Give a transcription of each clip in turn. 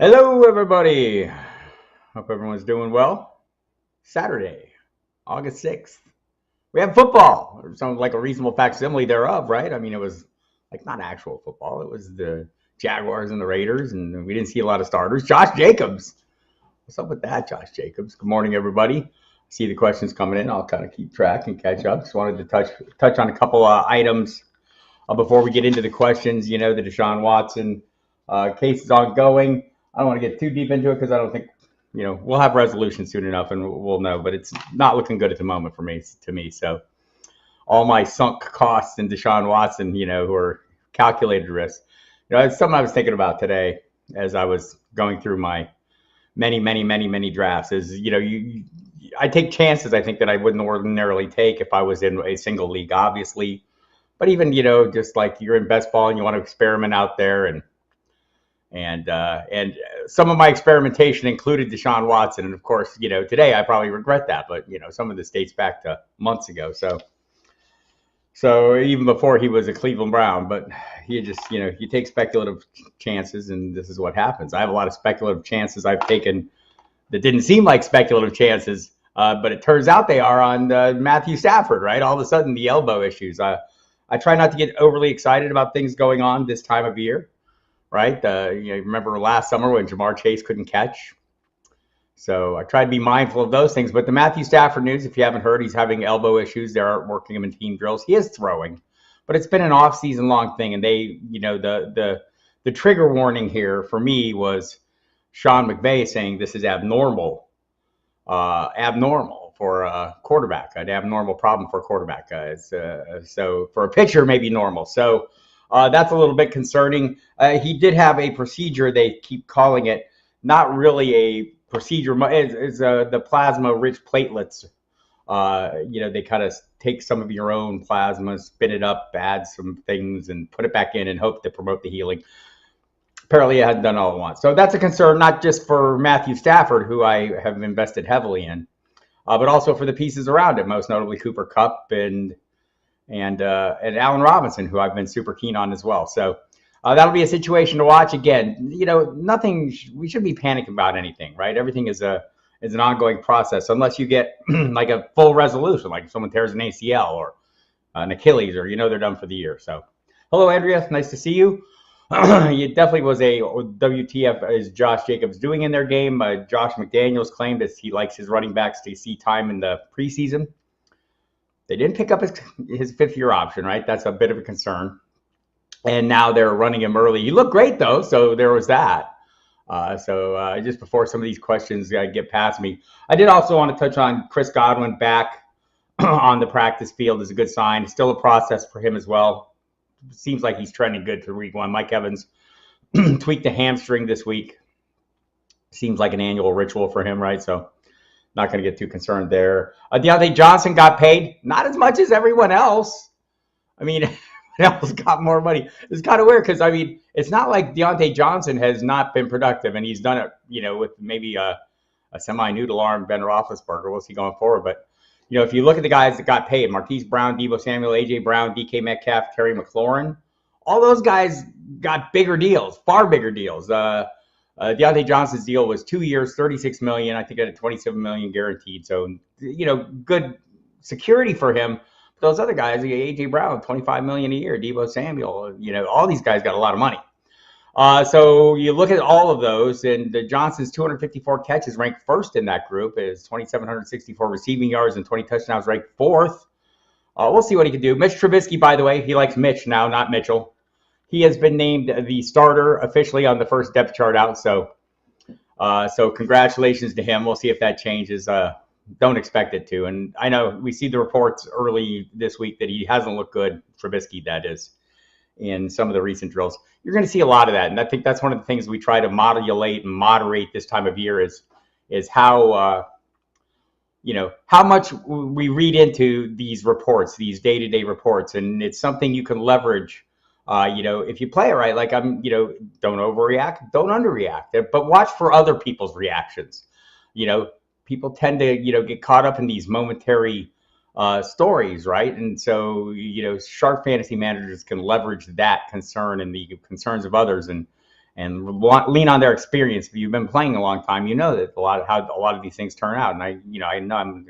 Hello, everybody. Hope everyone's doing well. Saturday, August 6th. We have football. It sounds like a reasonable facsimile thereof, right? I mean, it was like not actual football. It was the Jaguars and the Raiders, and we didn't see a lot of starters. Josh Jacobs. What's up with that, Josh Jacobs? Good morning, everybody. See the questions coming in. I'll kind of keep track and catch up. Just wanted to touch on a couple items before we get into the questions. You know, the Deshaun Watson case is ongoing. I don't want to get too deep into it because I don't think, we'll have resolution soon enough and we'll know, but it's not looking good at the moment to me. So all my sunk costs in Deshaun Watson, who are calculated risk, it's something I was thinking about today as I was going through my many drafts is, I take chances I think that I wouldn't ordinarily take if I was in a single league, obviously. But even, just like you're in best ball and you want to experiment out there and some of my experimentation included Deshaun Watson. And of course, today I probably regret that, but some of this dates back to months ago. So even before he was a Cleveland Brown, but he just, you take speculative chances and this is what happens. I have a lot of speculative chances I've taken that didn't seem like speculative chances, but it turns out they are on Matthew Stafford, right? All of a sudden the elbow issues. I try not to get overly excited about things going on this time of year. Right? Remember last summer when Jamar Chase couldn't catch? So I try to be mindful of those things. But the Matthew Stafford news, if you haven't heard, he's having elbow issues. They aren't working him in team drills. He is throwing, but it's been an off-season long thing. And they, the trigger warning here for me was Sean McVay saying this is abnormal for a quarterback, an abnormal problem for a quarterback. So for a pitcher, maybe normal. So that's a little bit concerning. He did have a procedure. They keep calling it not really a procedure. It's the plasma-rich platelets. They kind of take some of your own plasma, spin it up, add some things, and put it back in and hope to promote the healing. Apparently, it hasn't done all at once. So that's a concern, not just for Matthew Stafford, who I have invested heavily in, but also for the pieces around it, most notably Cooper Kupp and Allen Robinson, who I've been super keen on as well. So That'll be a situation to watch again. Nothing. We shouldn't be panicking about anything, right? Everything is an ongoing process unless you get like a full resolution, like if someone tears an ACL or an Achilles, or they're done for the year. So, hello, Andrea. Nice to see you. It definitely was a WTF is Josh Jacobs doing in their game. Josh McDaniels claimed that he likes his running backs to see time in the preseason. They didn't pick up his fifth-year option, right? That's a bit of a concern. And now they're running him early. He looked great, though, so there was that. Just before some of these questions get past me, I did also want to touch on Chris Godwin back on the practice field is a good sign. Still a process for him as well. Seems like he's trending good for week 1. Mike Evans tweaked a hamstring this week. Seems like an annual ritual for him, right? So not going to get too concerned there. Deontay Johnson got paid. Not as much as everyone else. I mean, everyone else got more money. It's kind of weird because, I mean, it's not like Deontay Johnson has not been productive, and he's done it, with maybe a semi-noodle arm Ben Roethlisberger. We'll see going forward. But, if you look at the guys that got paid, Marquise Brown, Deebo Samuel, A.J. Brown, DK Metcalf, Terry McLaurin, all those guys got bigger deals, far bigger deals. Deontay Johnson's deal was 2 years, $36 million. I think it had $27 million guaranteed. So, good security for him. But those other guys, A.J. Brown, $25 million a year, Deebo Samuel, all these guys got a lot of money. So you look at all of those, and Johnson's 254 catches ranked first in that group. His 2,764 receiving yards and 20 touchdowns ranked fourth. We'll see what he can do. Mitch Trubisky, by the way, he likes Mitch now, not Mitchell. He has been named the starter officially on the first depth chart out. So congratulations to him. We'll see if that changes. Don't expect it to. And I know we see the reports early this week that he hasn't looked good, Trubisky, that is, in some of the recent drills. You're going to see a lot of that. And I think that's one of the things we try to modulate and moderate this time of year is how, how much we read into these reports, these day-to-day reports. And it's something you can leverage, if you play it right. Like don't overreact, don't underreact, but watch for other people's reactions. People tend to, get caught up in these momentary stories, right? And so, sharp fantasy managers can leverage that concern and the concerns of others and lean on their experience. If you've been playing a long time, that how a lot of these things turn out. And I know I'm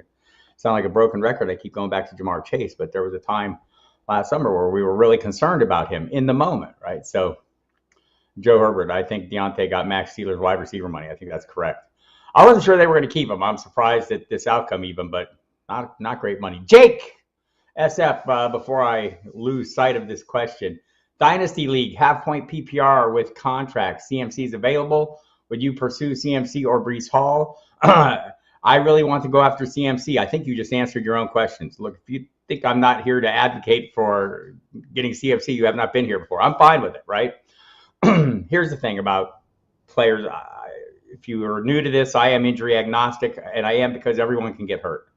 sound like a broken record. I keep going back to Jamar Chase, but there was a time last summer where we were really concerned about him in the moment, right? So Joe Herbert, I think Deontay got Max Steeler's wide receiver money. I think that's correct. I wasn't sure they were going to keep him. I'm surprised at this outcome even, but not great money. Jake SF, before I lose sight of this question, Dynasty League, half-point PPR with contract. CMC is available. Would you pursue CMC or Breece Hall? I really want to go after CMC. I think you just answered your own questions. Look, if you think I'm not here to advocate for getting CMC, you have not been here before. I'm fine with it, right? Here's the thing about players. If you are new to this, I am injury agnostic, and I am because everyone can get hurt.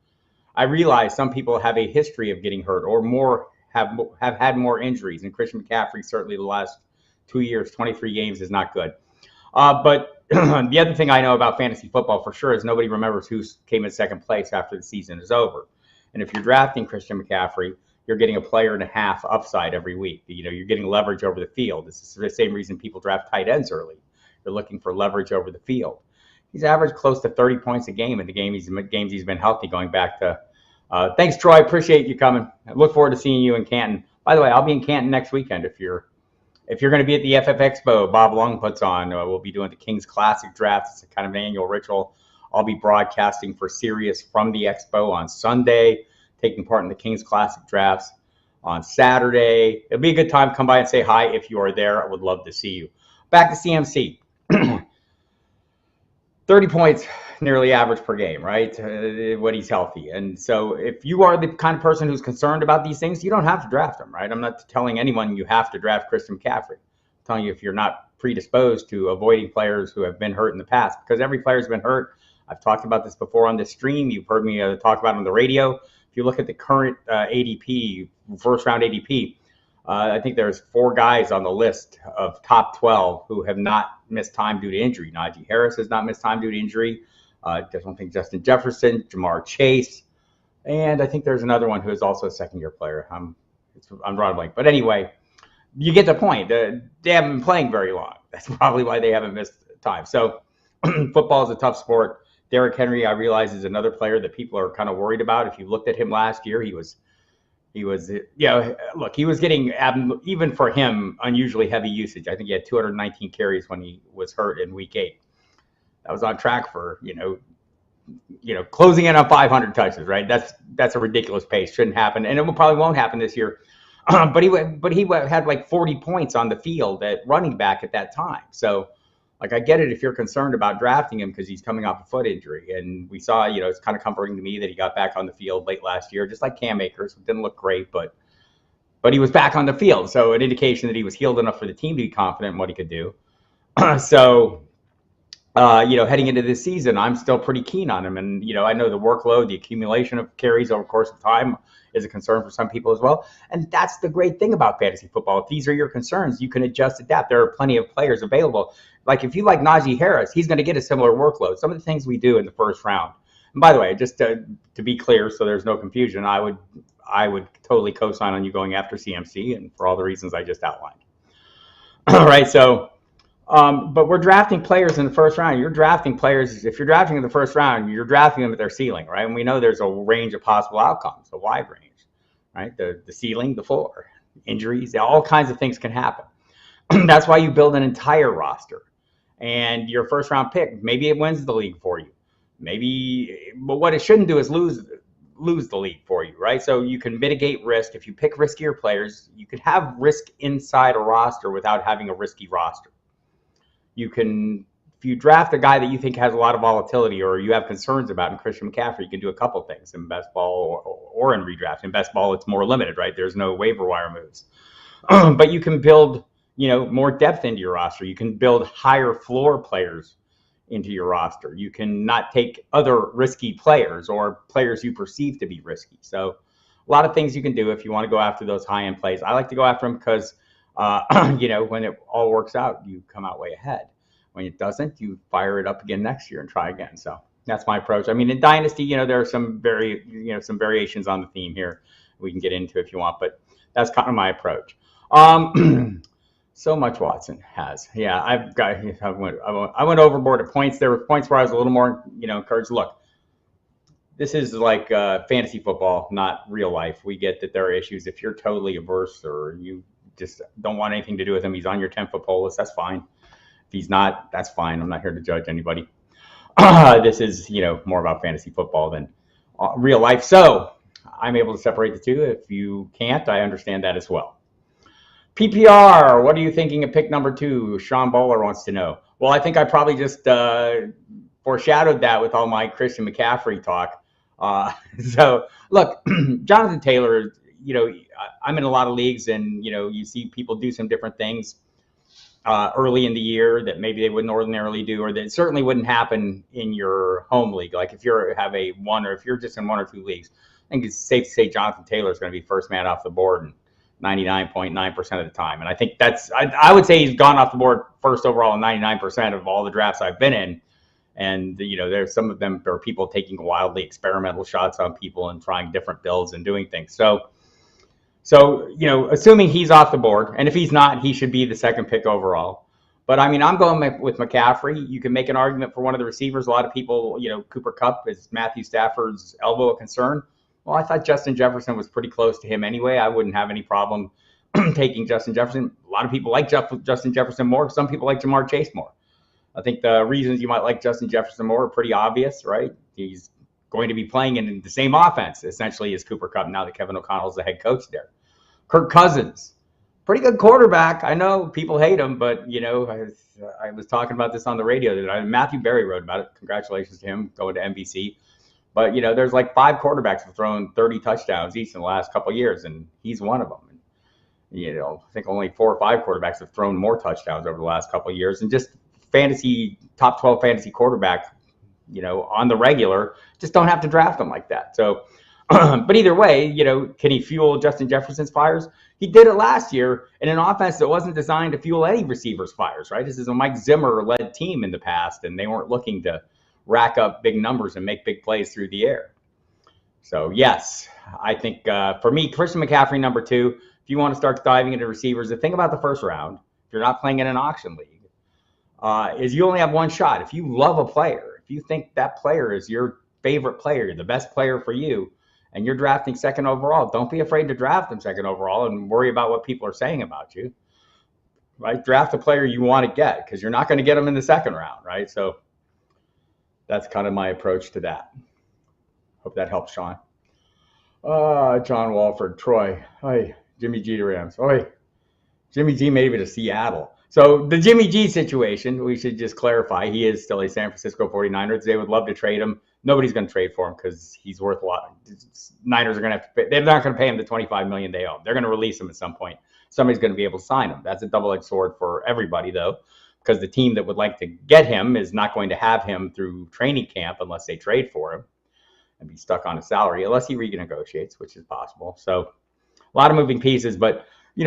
I realize some people have a history of getting hurt or have had more injuries, and Christian McCaffrey, certainly the last 2 years, 23 games is not good. But the other thing I know about fantasy football for sure is nobody remembers who came in second place after the season is over. And if you're drafting Christian McCaffrey, you're getting a player and a half upside every week. You're getting leverage over the field. This is the same reason people draft tight ends early. They're looking for leverage over the field. He's averaged close to 30 points a game in the games he's been healthy going back to. Thanks, Troy. Appreciate you coming. I look forward to seeing you in Canton. By the way, I'll be in Canton next weekend if you're going to be at the FF Expo Bob Long puts on. We'll be doing the Kings Classic Draft. It's a kind of an annual ritual. I'll be broadcasting for Sirius from the Expo on Sunday, taking part in the Kings Classic Drafts on Saturday. It'll be a good time. Come by and say hi if you are there. I would love to see you. Back to CMC. 30 points, nearly average per game, right? When he's healthy. And so if you are the kind of person who's concerned about these things, you don't have to draft him, right? I'm not telling anyone you have to draft Christian McCaffrey. I'm telling you if you're not predisposed to avoiding players who have been hurt in the past, because every player's been hurt. I've talked about this before on this stream. You've heard me talk about it on the radio. If you look at the current ADP, first round ADP, I think there's 4 guys on the list of top 12 who have not missed time due to injury. Najee Harris has not missed time due to injury. I don't think Justin Jefferson, Jamar Chase, and I think there's another one who is also a second-year player. I'm drawing a blank. But anyway, you get the point. They haven't been playing very long. That's probably why they haven't missed time. So football is a tough sport. Derrick Henry, I realize, is another player that people are kind of worried about. If you looked at him last year, he was, look, he was getting, even for him, unusually heavy usage. I think he had 219 carries when he was hurt in week 8. That was on track for, closing in on 500 touches, right? That's a ridiculous pace. Shouldn't happen, and it probably won't happen this year. But he had like 40 points on the field at running back at that time. So, like, I get it if you're concerned about drafting him because he's coming off a foot injury, and we saw, it's kind of comforting to me that he got back on the field late last year, just like Cam Akers. It didn't look great, but he was back on the field, so an indication that he was healed enough for the team to be confident in what he could do. So. Heading into this season, I'm still pretty keen on him. And, I know the workload, the accumulation of carries over the course of time is a concern for some people as well. And that's the great thing about fantasy football. If these are your concerns, you can adjust, adapt. There are plenty of players available. Like if you like Najee Harris, he's going to get a similar workload. Some of the things we do in the first round. And by the way, just to be clear, so there's no confusion, I would totally co-sign on you going after CMC, and for all the reasons I just outlined. All right, so... but we're drafting players in the first round. You're drafting players. If you're drafting in the first round, you're drafting them at their ceiling, right? And we know there's a range of possible outcomes, a wide range, right? The ceiling, the floor, injuries, all kinds of things can happen. That's why you build an entire roster. And your first round pick, maybe it wins the league for you. But what it shouldn't do is lose the league for you, right? So you can mitigate risk. If you pick riskier players, you could have risk inside a roster without having a risky roster. If you draft a guy that you think has a lot of volatility or you have concerns about in Christian McCaffrey, you can do a couple things in best ball or in redraft. In best ball, it's more limited, right? There's no waiver wire moves. But you can build, more depth into your roster. You can build higher floor players into your roster. You can not take other risky players or players you perceive to be risky. So a lot of things you can do if you want to go after those high-end plays. I like to go after them because when it all works out, you come out way ahead. When it doesn't, you fire it up again next year and try again. So that's my approach. I mean, in Dynasty, there are some variations on the theme here we can get into if you want, but that's kind of my approach. So much Watson has. Yeah, I went overboard at points. There were points where I was a little more, encouraged. Look, this is like fantasy football, not real life. We get that there are issues. If you're totally averse or you just don't want anything to do with him, he's on your 10-foot pole list, that's fine. If he's not, that's fine. I'm not here to judge anybody. This is, more about fantasy football than real life. So I'm able to separate the two. If you can't, I understand that as well. PPR, what are you thinking of pick number 2? Sean Bowler wants to know. Well, I think I probably just foreshadowed that with all my Christian McCaffrey talk. So look, Jonathan Taylor, I'm in a lot of leagues, and you see people do some different things early in the year that maybe they wouldn't ordinarily do, or that certainly wouldn't happen in your home league. Like if you have if you're just in 1 or 2 leagues, I think it's safe to say Jonathan Taylor is going to be first man off the board 99.9% of the time. And I think I would say he's gone off the board first overall in 99% of all the drafts I've been in. And, there's some of them are people taking wildly experimental shots on people and trying different builds and doing things. So, assuming he's off the board, and if he's not, he should be the second pick overall. But I mean, I'm going with McCaffrey. You can make an argument for one of the receivers. A lot of people, Cooper Kupp, is Matthew Stafford's elbow a concern? Well, I thought Justin Jefferson was pretty close to him anyway. I wouldn't have any problem taking Justin Jefferson. A lot of people like Justin Jefferson more. Some people like Jamar Chase more. I think the reasons you might like Justin Jefferson more are pretty obvious, right? He's going to be playing in the same offense, essentially, as Cooper Kupp now that Kevin O'Connell's the head coach there. Kirk Cousins, pretty good quarterback. I know people hate him, but, I was talking about this on the radio today. Matthew Berry wrote about it. Congratulations to him going to NBC. But, there's like 5 quarterbacks who have thrown 30 touchdowns each in the last couple of years, and he's one of them. And, I think only 4 or 5 quarterbacks have thrown more touchdowns over the last couple of years. And just top 12 fantasy quarterback, on the regular, just don't have to draft them like that. So, but either way, can he fuel Justin Jefferson's fires? He did it last year in an offense that wasn't designed to fuel any receivers' fires, right? This is a Mike Zimmer-led team in the past, and they weren't looking to rack up big numbers and make big plays through the air. So, yes, I think for me, Christian McCaffrey, number 2, if you want to start diving into receivers, the thing about the first round, if you're not playing in an auction league, is you only have one shot. If you love a player, if you think that player is your favorite player, the best player for you, and you're drafting second overall, don't be afraid to draft them second overall and worry about what people are saying about you. Right? Draft a player you want to get, because you're not going to get them in the second round, right? So that's kind of my approach to that. Hope that helps, Sean. John Walford, Troy. Hey, Jimmy G to Rams. Oi, Jimmy G maybe to Seattle. So the Jimmy G situation, we should just clarify, he is still a San Francisco 49ers. They would love to trade him. Nobody's going to trade for him because he's worth a lot. Niners are going to have to pay. They're not going to pay him the $25 million they owe. They're going to release him at some point. Somebody's going to be able to sign him. That's a double-edged sword for everybody, though, because the team that would like to get him is not going to have him through training camp unless they trade for him and be stuck on a salary, unless he renegotiates, which is possible. So a lot of moving pieces, but you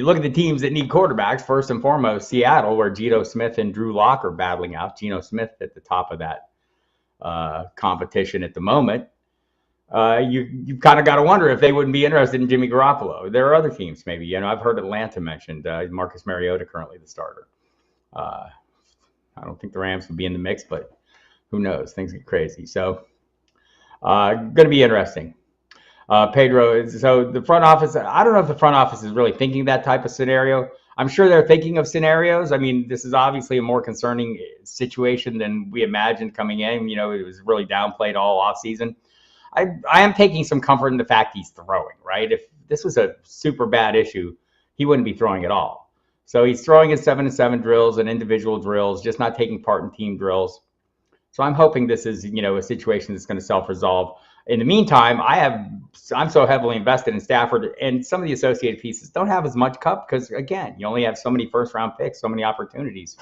look at the teams that need quarterbacks. First and foremost, Seattle, where Geno Smith and Drew Lock are battling out. Geno Smith at the top of that competition at the moment. You kind of got to wonder if they wouldn't be interested in Jimmy Garoppolo. There are other teams, maybe. I've heard Atlanta mentioned. Marcus Mariota currently the starter. I don't think the Rams would be in the mix, but who knows? Things get crazy. So, going to be interesting. Pedro, so the front office, I don't know if the front office is really thinking that type of scenario. I'm sure they're thinking of scenarios. I mean, this is obviously a more concerning situation than we imagined coming in. It was really downplayed all offseason. I am taking some comfort in the fact he's throwing, right? If this was a super bad issue, he wouldn't be throwing at all. So he's throwing in 7-7 drills and individual drills, just not taking part in team drills. So I'm hoping this is, a situation that's going to self-resolve. In the meantime, I'm so heavily invested in Stafford, and some of the associated pieces don't have as much cup because, again, you only have so many first-round picks, so many opportunities.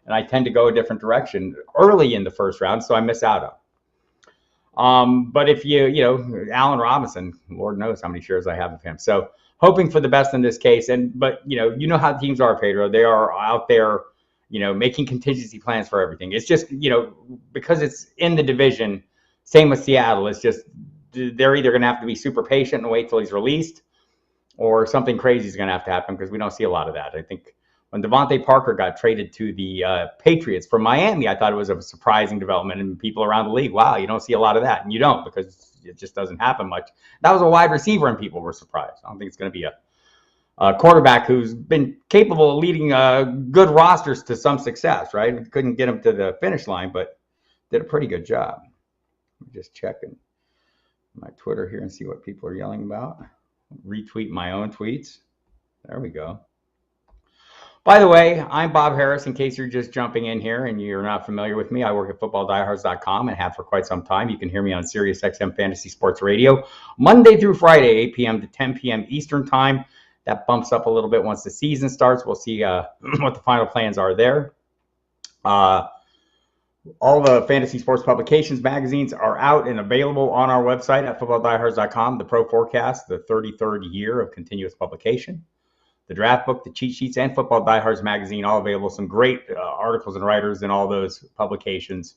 And I tend to go a different direction early in the first round, so I miss out on. But if Allen Robinson, Lord knows how many shares I have of him. So hoping for the best in this case. But how teams are, Pedro. They are out there, making contingency plans for everything. It's just, because it's in the division. Same with Seattle. It's just they're either going to have to be super patient and wait till he's released, or something crazy is going to have to happen because we don't see a lot of that. I think when Devontae Parker got traded to the Patriots from Miami, I thought it was a surprising development, and people around the league, wow, you don't see a lot of that, and you don't because it just doesn't happen much. That was a wide receiver, and people were surprised. I don't think it's going to be a quarterback who's been capable of leading good rosters to some success, right? Couldn't get him to the finish line, but did a pretty good job. I'm just checking my Twitter here and see what people are yelling about. Retweet my own tweets. There we go. By the way, I'm Bob Harris. In case you're just jumping in here and you're not familiar with me, I work at footballdiehards.com and have for quite some time. You can hear me on Sirius XM Fantasy Sports Radio Monday through Friday, 8 p.m. to 10 p.m. Eastern Time. That bumps up a little bit once the season starts. We'll see what the final plans are there. All the fantasy sports publications, magazines are out and available on our website at footballdiehards.com. The Pro Forecast, the 33rd year of continuous publication. The draft book, the cheat sheets, and Football Diehards magazine, all available. Some great articles and writers in all those publications.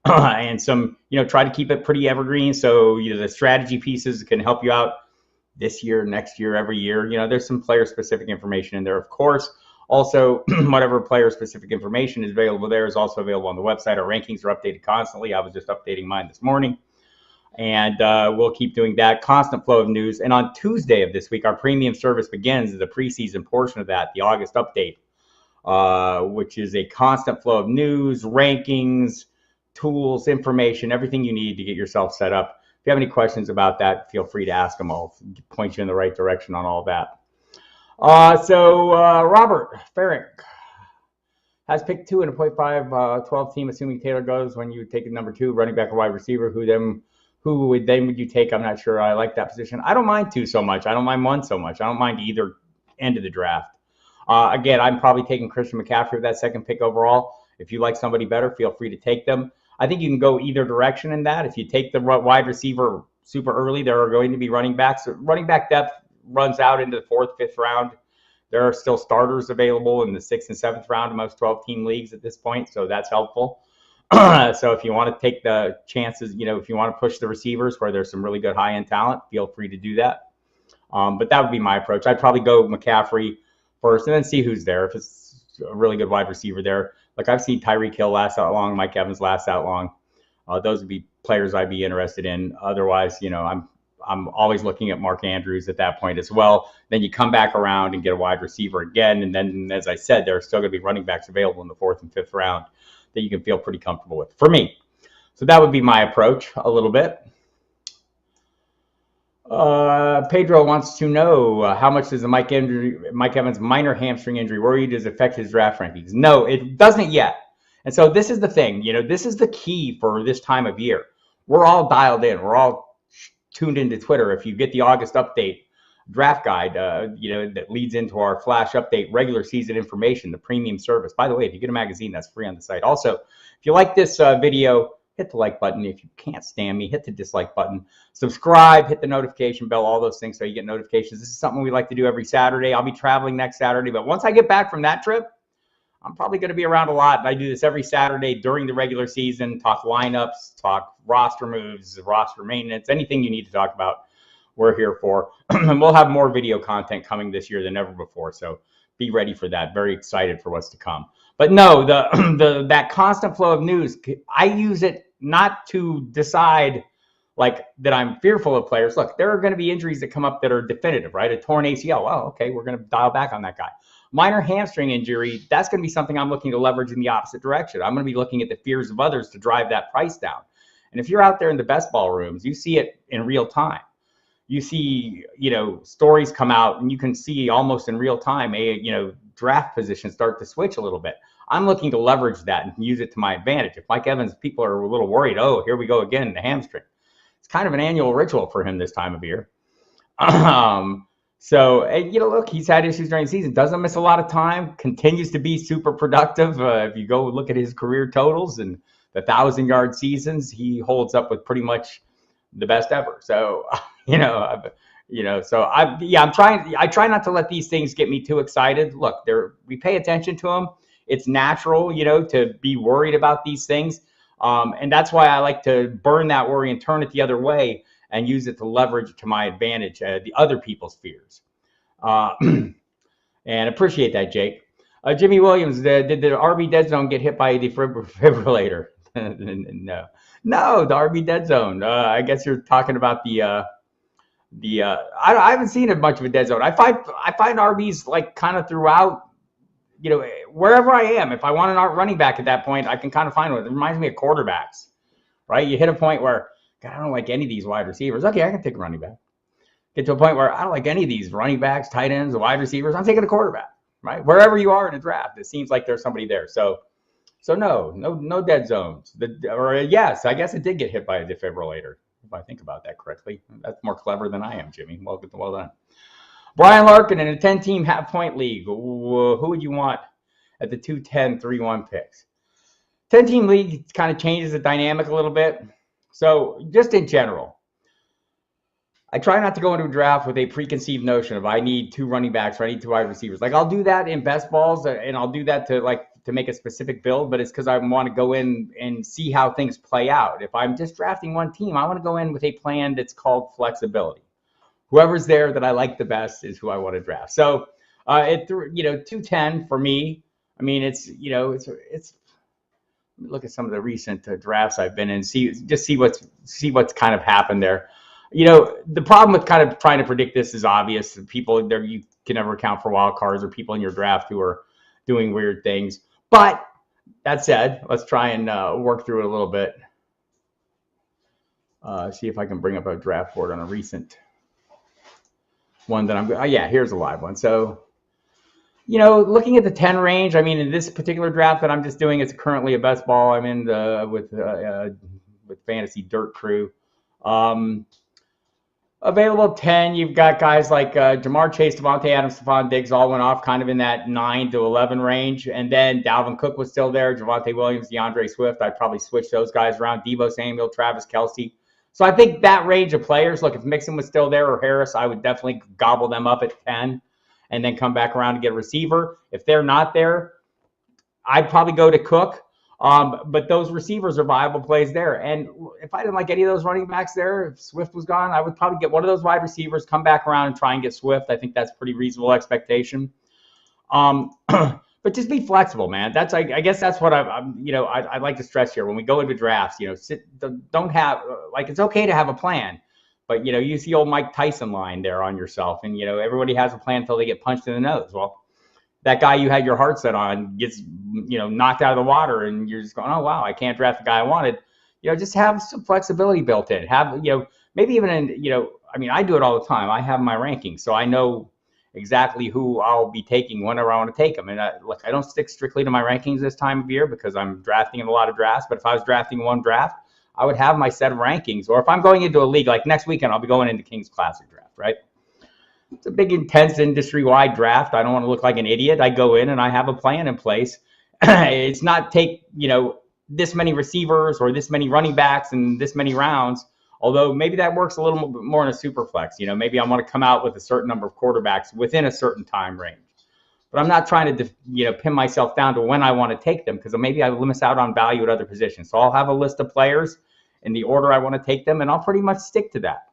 And some, try to keep it pretty evergreen. So, the strategy pieces can help you out this year, next year, every year. There's some player-specific information in there, of course. Also, whatever player-specific information is available there is also available on the website. Our rankings are updated constantly. I was just updating mine this morning. And we'll keep doing that. Constant flow of news. And on Tuesday of this week, our premium service begins, the preseason portion of that, the August update, which is a constant flow of news, rankings, tools, information, everything you need to get yourself set up. If you have any questions about that, feel free to ask them. I'll point you in the right direction on all that. So Robert Farrick has picked 2 in a 0.5 12 team, assuming Taylor goes. When you take a number 2 running back or wide receiver, who would you take? I'm not sure. I like that position. I don't mind 2 so much. I don't mind 1 so much. I don't mind either end of the draft. Again, I'm probably taking Christian McCaffrey with that 2nd pick overall. If you like somebody better, feel free to take them. I think you can go either direction in that. If you take the wide receiver super early, there are going to be running backs. Running back depth runs out into the 4th, 5th round. There are still starters available in the 6th and 7th round in most 12-team leagues at this point, so that's helpful. So if you want to take the chances, if you want to push the receivers where there's some really good high-end talent, feel free to do that. But that would be my approach. I'd probably go McCaffrey first and then see who's there. If it's a really good wide receiver there, like I've seen Tyreek Hill last that long, Mike Evans last that long. Those would be players I'd be interested in. Otherwise, I'm always looking at Mark Andrews at that point as well. Then you come back around and get a wide receiver again. And then, as I said, there are still going to be running backs available in the 4th and 5th round that you can feel pretty comfortable with for me. So that would be my approach a little bit. Pedro wants to know how much does the Mike Evans minor hamstring injury worry does it affect his draft rankings? No, it doesn't yet. And so this is the thing, this is the key for this time of year. We're all dialed in. We're all tuned into Twitter. If you get the August update draft guide, that leads into our flash update regular season information, the premium service. By the way, if you get a magazine, that's free on the site. Also, if you like this video, hit the like button. If you can't stand me, hit the dislike button. Subscribe, hit the notification bell, all those things so you get notifications. This is something we like to do every Saturday. I'll be traveling next Saturday, but once I get back from that trip, I'm probably going to be around a lot. I do this every Saturday during the regular season, talk lineups, talk roster moves, roster maintenance, anything you need to talk about, we're here for. And we'll have more video content coming this year than ever before, so be ready for that. Very excited for what's to come. But no, that constant flow of news, I use it not to decide like that I'm fearful of players. Look, there are going to be injuries that come up that are definitive, right? A torn ACL. Well, okay, we're going to dial back on that guy. Minor hamstring injury, that's going to be something I'm looking to leverage in the opposite direction. I'm going to be looking at the fears of others to drive that price down. And if you're out there in the best ball rooms, you see it in real time. You see, stories come out and you can see almost in real time, draft positions start to switch a little bit. I'm looking to leverage that and use it to my advantage. If Mike Evans, people are a little worried, oh, here we go again, the hamstring. It's kind of an annual ritual for him this time of year. So, look, he's had issues during the season, doesn't miss a lot of time, continues to be super productive. If you go look at his career totals and the 1,000-yard seasons, he holds up with pretty much the best ever. So, I try not to let these things get me too excited. Look, we pay attention to them. It's natural, to be worried about these things. And that's why I like to burn that worry and turn it the other way and use it to leverage to my advantage the other people's fears. And appreciate that, Jake. Jimmy Williams, did the RB dead zone get hit by a defibrillator? No, the RB dead zone. I guess you're talking about I haven't seen a bunch of a dead zone. I find RBs like kind of throughout, wherever I am. If I want an running back at that point, I can kind of find one. It reminds me of quarterbacks, right? You hit a point where, God, I don't like any of these wide receivers. Okay, I can take a running back. Get to a point where I don't like any of these running backs, tight ends, wide receivers. I'm taking a quarterback, right? Wherever you are in a draft, it seems like there's somebody there. So no dead zones. Yes, I guess it did get hit by a defibrillator, if I think about that correctly. That's more clever than I am, Jimmy. Well done. Brian Larkin in a 10-team half-point league. Who would you want at the 2-10, 3-1 picks? 10-team league kind of changes the dynamic a little bit. So just in general, I try not to go into a draft with a preconceived notion of I need 2 running backs or I need 2 wide receivers. Like I'll do that in best balls and I'll do that to make a specific build, but it's because I want to go in and see how things play out. If I'm just drafting one team, I want to go in with a plan that's called flexibility. Whoever's there that I like the best is who I want to draft. So, 210 for me. I mean, it's look at some of the recent drafts I've been in. See what's kind of happened there. The problem with kind of trying to predict this is obvious. People there, you can never account for wild cards or people in your draft who are doing weird things. But that said, let's try and work through it a little bit. See if I can bring up a draft board on a recent one that here's a live one. So, looking at the 10 range, I mean, in this particular draft that I'm just doing, it's currently a best ball. I'm in with Fantasy Dirt Crew. Available 10, you've got guys like Jamar Chase, Devontae Adams, Stephon Diggs all went off kind of in that 9 to 11 range. And then Dalvin Cook was still there, Javonte Williams, DeAndre Swift. I'd probably switch those guys around. Deebo Samuel, Travis Kelce. So I think that range of players, look, if Mixon was still there or Harris, I would definitely gobble them up at 10 and then come back around to get a receiver. If they're not there, I'd probably go to Cook. But those receivers are viable plays there. And if I didn't like any of those running backs there, if Swift was gone, I would probably get one of those wide receivers, come back around and try and get Swift. I think that's pretty reasonable expectation. But just be flexible, man. I guess that's what I'd like to stress here when we go into drafts. Don't have like it's okay to have a plan, but use the old Mike Tyson line there on yourself, and everybody has a plan until they get punched in the nose. Well, that guy you had your heart set on gets knocked out of the water, and you're just going, oh wow, I can't draft the guy I wanted. Just have some flexibility built in. Have maybe even I mean, I do it all the time. I have my rankings, so I know exactly who I'll be taking whenever I want to take them. And I don't stick strictly to my rankings this time of year because I'm drafting in a lot of drafts. But if I was drafting one draft, I would have my set of rankings. Or if I'm going into a league, like next weekend, I'll be going into King's Classic draft, right? It's a big, intense industry-wide draft. I don't want to look like an idiot. I go in and I have a plan in place. It's not take, this many receivers or this many running backs and this many rounds. Although maybe that works a little bit more in a super flex. Maybe I want to come out with a certain number of quarterbacks within a certain time range. But I'm not trying to, pin myself down to when I want to take them because maybe I will miss out on value at other positions. So I'll have a list of players in the order I want to take them, and I'll pretty much stick to that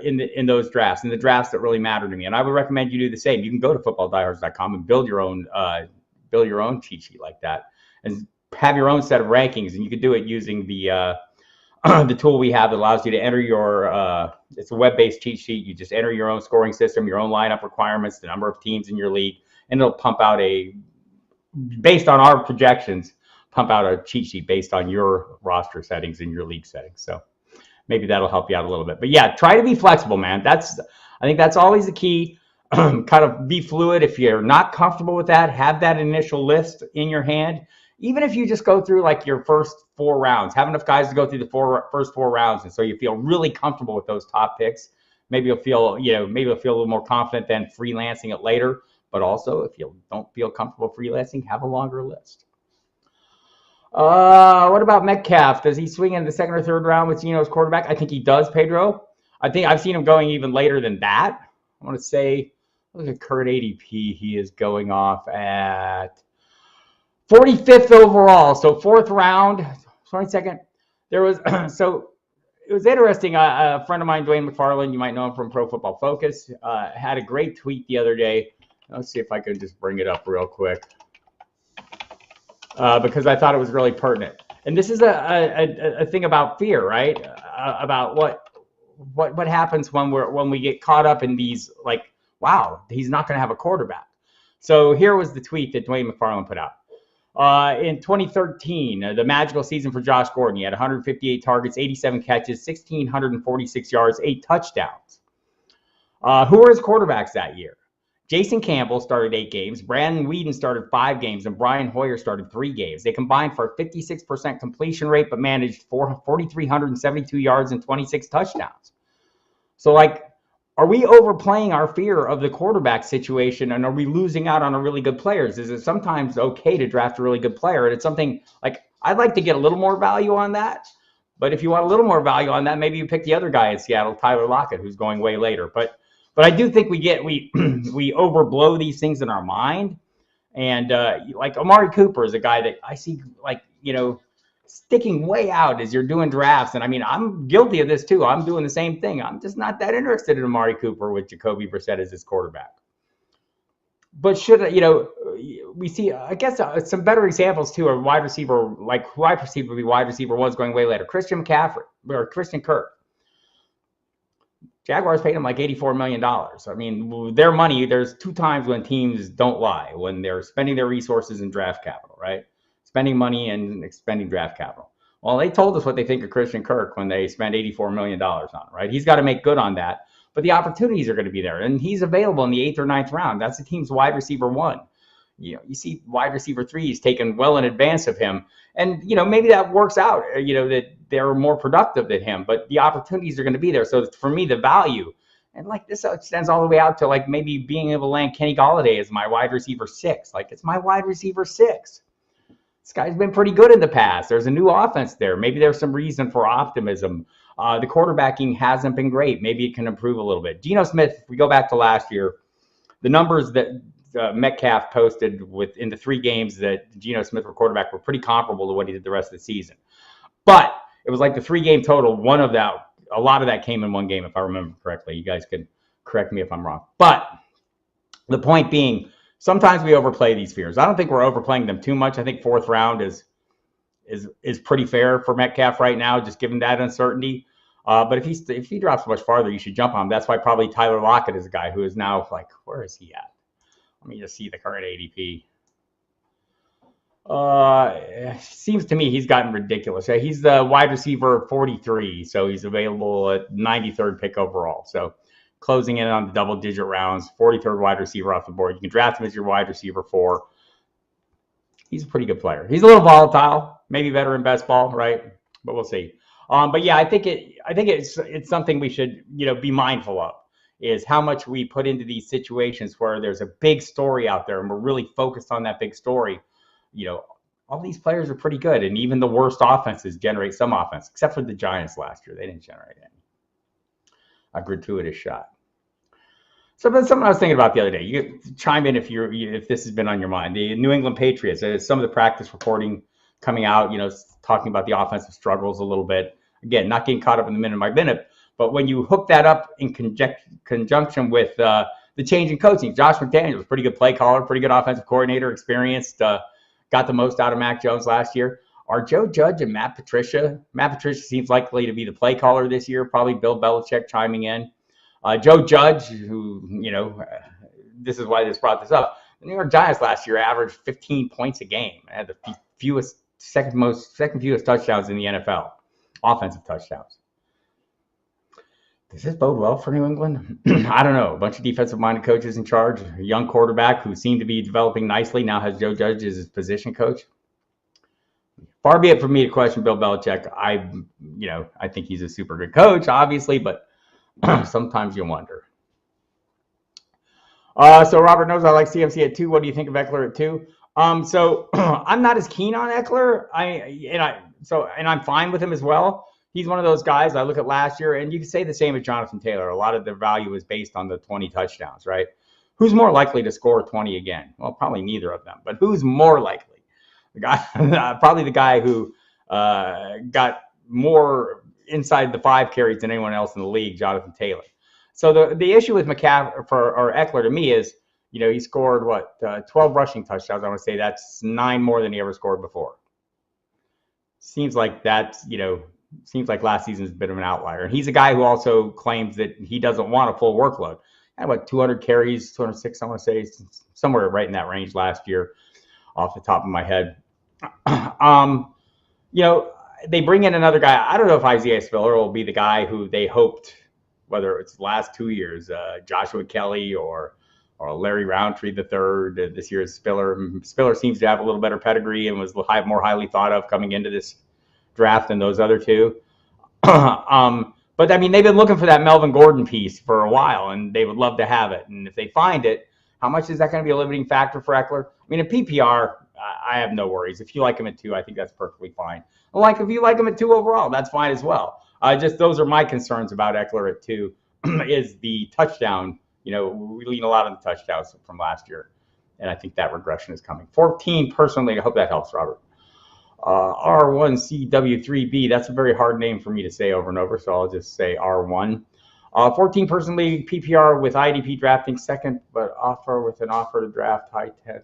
in those drafts, in the drafts that really matter to me. And I would recommend you do the same. You can go to footballdiehards.com and build your own cheat sheet like that and have your own set of rankings. And you can do it using the tool we have that allows you to enter your, it's a web-based cheat sheet. You just enter your own scoring system, your own lineup requirements, the number of teams in your league, and it'll pump out based on our projections, pump out a cheat sheet based on your roster settings and your league settings. So maybe that'll help you out a little bit. But yeah, try to be flexible, man. I think that's always the key. Kind of be fluid. If you're not comfortable with that, have that initial list in your hand. Even if you just go through like your first 4 rounds, have enough guys to go through the first 4 rounds, and so you feel really comfortable with those top picks. Maybe you'll feel, a little more confident than freelancing it later. But also, if you don't feel comfortable freelancing, have a longer list. What about Metcalf? Does he swing in the 2nd or 3rd round with Geno's quarterback? I think he does, Pedro. I think I've seen him going even later than that. I want to say, look at current ADP. He is going off at 45th overall, so 4th round, 22nd. There was so it was interesting. A friend of mine, Dwayne McFarland, you might know him from Pro Football Focus, had a great tweet the other day. Let's see if I can just bring it up real quick because I thought it was really pertinent. And this is a thing about fear, right? About what happens when we get caught up in these like, wow, he's not going to have a quarterback. So here was the tweet that Dwayne McFarland put out. In 2013, the magical season for Josh Gordon, he had 158 targets, 87 catches, 1,646 yards, 8 touchdowns. Who were his quarterbacks that year? Jason Campbell started 8 games, Brandon Weeden started 5 games, and Brian Hoyer started 3 games. They combined for a 56% completion rate, but managed 4,372 yards and 26 touchdowns. So, are we overplaying our fear of the quarterback situation, and are we losing out on a really good players? Is it sometimes okay to draft a really good player? And it's something I'd like to get a little more value on that. But if you want a little more value on that, maybe you pick the other guy in Seattle, Tyler Lockett, who's going way later. But I do think we overblow these things in our mind. And like Amari Cooper is a guy that I see sticking way out as you're doing drafts. And I mean, I'm guilty of this too. I'm doing the same thing. I'm just not that interested in Amari Cooper with Jacoby Brissett as his quarterback. But we see, I guess, some better examples too of wide receiver, like who I perceive to be wide receiver one's going way later. Christian McCaffrey or Christian Kirk. Jaguars paid him like $84 million. I mean, their money, there's 2 times when teams don't lie, when they're spending their resources in draft capital, right? Spending money and expending draft capital. Well, they told us what they think of Christian Kirk when they spent $84 million on it, right? He's got to make good on that. But the opportunities are going to be there. And he's available in the 8th or 9th round. That's the team's wide receiver 1. You see wide receiver 3 is taken well in advance of him. And, maybe that works out, that they're more productive than him. But the opportunities are going to be there. So for me, the value, and this extends all the way out to maybe being able to land Kenny Golladay as my wide receiver 6. It's my wide receiver 6. This guy's been pretty good in the past. There's a new offense there. Maybe there's some reason for optimism. The quarterbacking hasn't been great. Maybe it can improve a little bit. Geno Smith, if we go back to last year, the numbers that Metcalf posted in the 3 games that Geno Smith were quarterback were pretty comparable to what he did the rest of the season. But it was like the 3-game total. A lot of that came in one game, if I remember correctly. You guys can correct me if I'm wrong. But the point being, sometimes we overplay these fears. I don't think we're overplaying them too much. I think 4th round is pretty fair for Metcalf right now, just given that uncertainty. But if he drops much farther, you should jump on him. That's why probably Tyler Lockett is a guy who is now like, where is he at? Let me just see the current ADP. Seems to me he's gotten ridiculous. He's the wide receiver 43, so he's available at 93rd pick overall. So closing in on the double-digit rounds, 43rd wide receiver off the board. You can draft him as your wide receiver 4. He's a pretty good player. He's a little volatile, maybe better in best ball, right? But we'll see. But yeah, I think it's something we should be mindful of, is how much we put into these situations where there's a big story out there and we're really focused on that big story. All these players are pretty good, and even the worst offenses generate some offense, except for the Giants last year. They didn't generate any. A gratuitous shot. So that's something I was thinking about the other day. You can chime in if this has been on your mind. The New England Patriots, some of the practice reporting coming out, talking about the offensive struggles a little bit. Again, not getting caught up in the minute by minute, but when you hook that up in conjunction with the change in coaching, Josh McDaniels, pretty good play caller, pretty good offensive coordinator, experienced, got the most out of Mac Jones last year. Are Joe Judge and Matt Patricia? Matt Patricia seems likely to be the play caller this year, probably Bill Belichick chiming in. Joe Judge, who, this is why this brought this up. The New York Giants last year averaged 15 points a game. Had the second fewest touchdowns in the NFL, offensive touchdowns. Does this bode well for New England? I don't know. A bunch of defensive-minded coaches in charge. A young quarterback who seemed to be developing nicely now has Joe Judge as his position coach. Far be it from me to question Bill Belichick. I think he's a super good coach, obviously, but sometimes you wonder. So Robert knows I like CMC at 2. What do you think of Eckler at 2? So I'm not as keen on Eckler. And I'm fine with him as well. He's one of those guys. I look at last year, and you can say the same with Jonathan Taylor. A lot of their value is based on the 20 touchdowns, right? Who's more likely to score 20 again? Well, probably neither of them. But who's more likely? The guy, probably the guy who got more inside the 5 carries than anyone else in the league, Jonathan Taylor. So the issue with Eckler to me is, he scored 12 rushing touchdowns. I want to say that's 9 more than he ever scored before. Seems like last season's a bit of an outlier. And he's a guy who also claims that he doesn't want a full workload. Had 200 carries, 206, I want to say, somewhere right in that range last year, off the top of my head. They bring in another guy. I don't know if Isaiah Spiller will be the guy who they hoped, whether it's the last 2 years, Joshua Kelly or Larry Roundtree III. This year's Spiller. Spiller seems to have a little better pedigree and was more highly thought of coming into this draft than those other two. But they've been looking for that Melvin Gordon piece for a while, and they would love to have it. And if they find it, how much is that going to be a limiting factor for Eckler? In PPR, I have no worries. If you like him at 2, I think that's perfectly fine. If you like him at 2 overall, that's fine as well. Just those are my concerns about Eckler at 2, is the touchdown. We lean a lot on the touchdowns from last year, and I think that regression is coming. 14, personally, I hope that helps, Robert. R1CW3B, that's a very hard name for me to say over and over, so I'll just say R1. 14 person league, PPR with IDP drafting second, but offer with an offer to draft high 10th.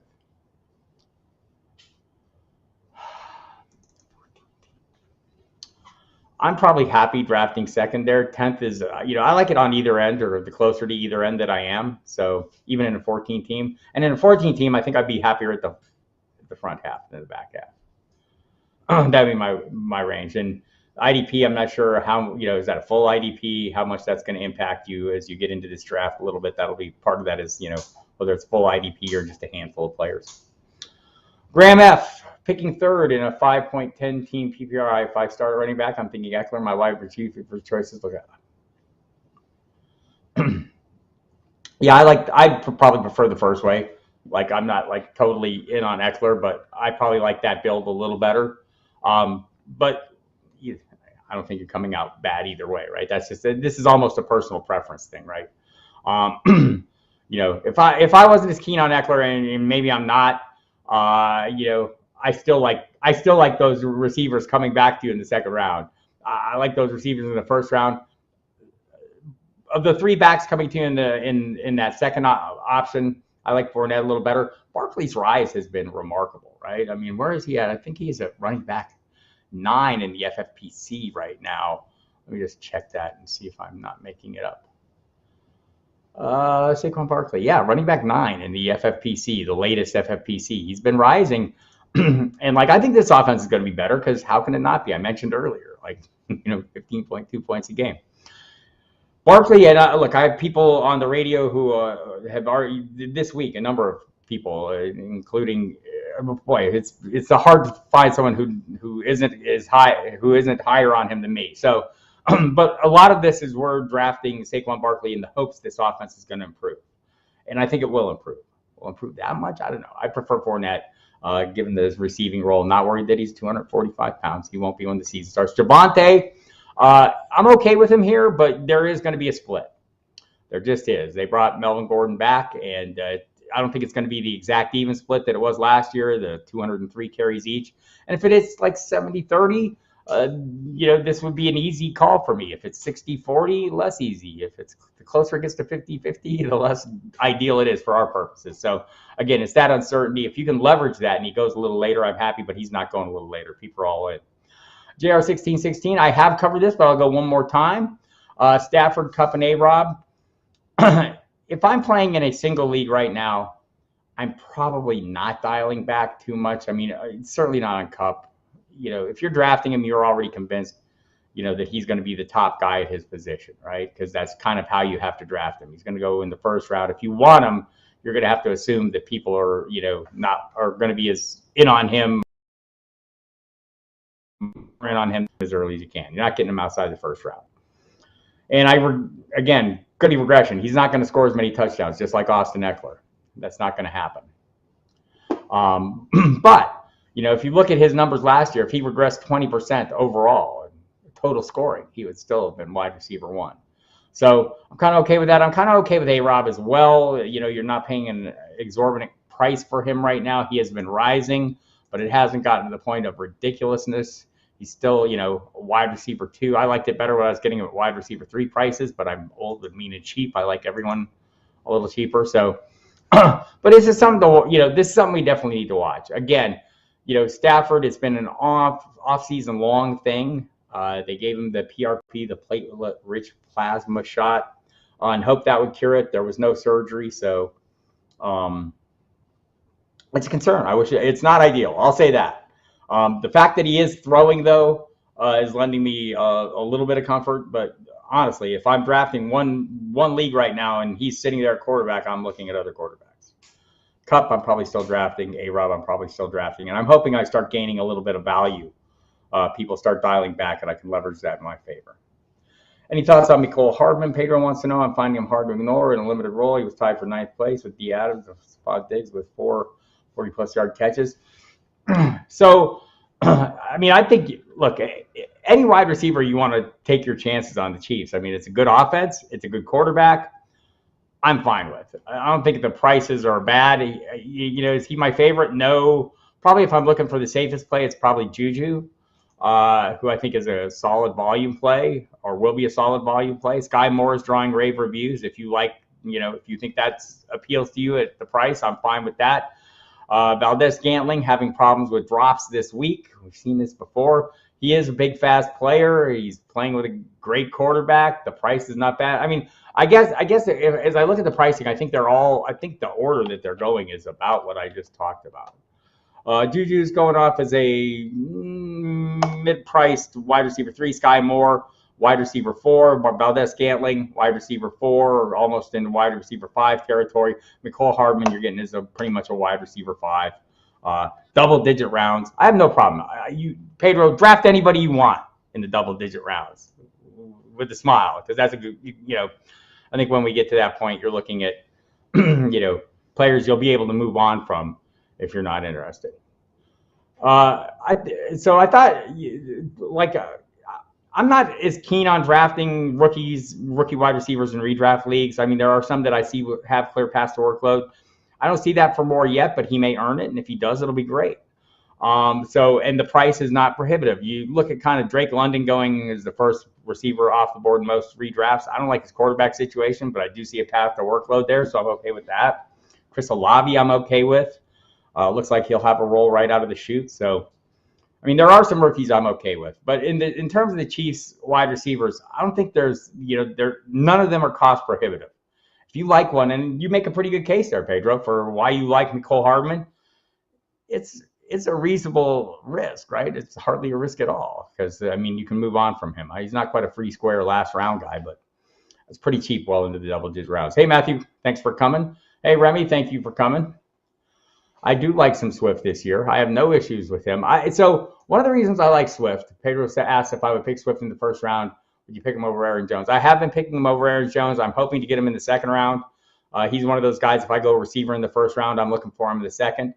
I'm probably happy drafting second there. 10th is, I like it on either end, or the closer to either end that I am. So even in a 14 team, and in a 14 team, I think I'd be happier at the front half than the back half. That'd be my range. And IDP, I'm not sure how, is that a full IDP? How much that's going to impact you as you get into this draft a little bit. That'll be part of that is, whether it's full IDP or just a handful of players. Graham F, picking third in a 5.10 team PPR 5-star running back. I'm thinking Eckler, my wide receiver for choices. Look at that. Yeah, I probably prefer the first way. I'm not totally in on Eckler, but I probably like that build a little better. But I don't think you're coming out bad either way, right? This is almost a personal preference thing, right? If I wasn't as keen on Eckler, and maybe I'm not, I still like those receivers coming back to you in the second round. I like those receivers in the first round. Of the three backs coming to you in that second option, I like Fournette a little better. Barkley's rise has been remarkable, right? I mean, where is he at? I think he's at running back 9 in the FFPC right now. Let me just check that and see if I'm not making it up. Saquon Barkley, yeah, running back 9 in the FFPC, the latest FFPC. He's been rising, and I think this offense is going to be better because how can it not be? I mentioned earlier, 15.2 points a game. Barkley, and look, I have people on the radio who have already this week. A number of people, including boy, it's hard to find someone who isn't higher on him than me. So, but a lot of this is we're drafting Saquon Barkley in the hopes this offense is going to improve, and I think it will improve. Will improve that much? I don't know. I prefer Fournette, given his receiving role. Not worried that he's 245 pounds. He won't be when the season starts. Javonte. I'm okay with him here, but there is going to be a split. There just is. They brought Melvin Gordon back, and I don't think it's going to be the exact even split that it was last year, the 203 carries each. And if it is 70-30, this would be an easy call for me. If it's 60-40, less easy. If it's the closer it gets to 50-50, the less ideal it is for our purposes. So, again, it's that uncertainty. If you can leverage that and he goes a little later, I'm happy, but he's not going a little later. People are all in. JR1616, I have covered this, but I'll go one more time. Stafford, Kupp, and A-Rob. If I'm playing in a single league right now, I'm probably not dialing back too much. I mean, certainly not on Kupp. If you're drafting him, you're already convinced, that he's going to be the top guy at his position, right? Because that's kind of how you have to draft him. He's going to go in the first round. If you want him, you're going to have to assume that people are, are going to be as in on him as early as you can. You're not getting him outside the first round. And again, good regression. He's not going to score as many touchdowns, just like Austin Eckler. That's not going to happen. But, if you look at his numbers last year, if he regressed 20% overall in total scoring, he would still have been wide receiver 1. So I'm kind of okay with that. I'm kind of okay with A-Rob as well. You're not paying an exorbitant price for him right now. He has been rising, but it hasn't gotten to the point of ridiculousness. He's still, a wide receiver 2. I liked it better when I was getting him at wide receiver 3 prices, but I'm old and mean and cheap. I like everyone a little cheaper. So, but this is something this is something we definitely need to watch. Again, Stafford, it's been an off-season long thing. They gave him the PRP, the platelet-rich plasma shot, and hoped that would cure it. There was no surgery, so it's a concern. I wish it's not ideal. I'll say that. The fact that he is throwing, though, is lending me a little bit of comfort. But honestly, if I'm drafting one league right now and he's sitting there at quarterback, I'm looking at other quarterbacks. Kupp, I'm probably still drafting. A-Rob, I'm probably still drafting. And I'm hoping I start gaining a little bit of value. People start dialing back, and I can leverage that in my favor. Any thoughts on Mecole Hardman? Pedro wants to know. I'm finding him hard to ignore in a limited role. He was tied for 9th place with Diehards of Spot Diggs with 4 40-plus yard catches. So, I think, look, any wide receiver you want to take your chances on the Chiefs. I mean, it's a good offense. It's a good quarterback. I'm fine with it. I don't think the prices are bad. Is he my favorite? No. Probably if I'm looking for the safest play, it's probably Juju, who I think is a solid volume play or will be a solid volume play. Sky Moore is drawing rave reviews. If you like, if you think that appeals to you at the price, I'm fine with that. Valdez-Scantling having problems with drops this week. We've seen this before. He is a big, fast player. He's playing with a great quarterback. The price is not bad. I mean, I guess as I look at the pricing, I think the order that they're going is about what I just talked about. Juju's going off as a mid-priced wide receiver 3. Sky Moore, wide receiver 4. Valdez-Scantling, wide receiver 4, or almost in wide receiver 5 territory. Mecole Hardman, you're getting is pretty much a wide receiver 5. Double-digit rounds. I have no problem. Pedro, draft anybody you want in the double-digit rounds with a smile, because that's a good, I think when we get to that point, you're looking at, players you'll be able to move on from if you're not interested. I thought, I'm not as keen on drafting rookie wide receivers in redraft leagues. I mean, there are some that I see have clear paths to workload. I don't see that for more yet, but he may earn it, and if he does, it'll be great. And the price is not prohibitive. You look at kind of Drake London going as the first receiver off the board in most redrafts. I don't like his quarterback situation, but I do see a path to workload there, so I'm okay with that. Chris Olave, I'm okay with. Looks like he'll have a role right out of the chute. So, I mean, there are some rookies I'm okay with, but in terms of the Chiefs wide receivers, I don't think there's none of them are cost prohibitive. If you like one, and you make a pretty good case there, Pedro, for why you like Mecole Hardman, it's a reasonable risk, right? It's hardly a risk at all because, I mean, you can move on from him. He's not quite a free square last round guy, but it's pretty cheap well into the double-digit rounds. Hey, Matthew, thanks for coming. Hey, Remy, thank you for coming. I do like some Swift this year. I have no issues with him. So one of the reasons I like Swift, Pedro asked if I would pick Swift in the first round. Would you pick him over Aaron Jones? I have been picking him over Aaron Jones. I'm hoping to get him in the second round. He's one of those guys, if I go receiver in the first round, I'm looking for him in the second.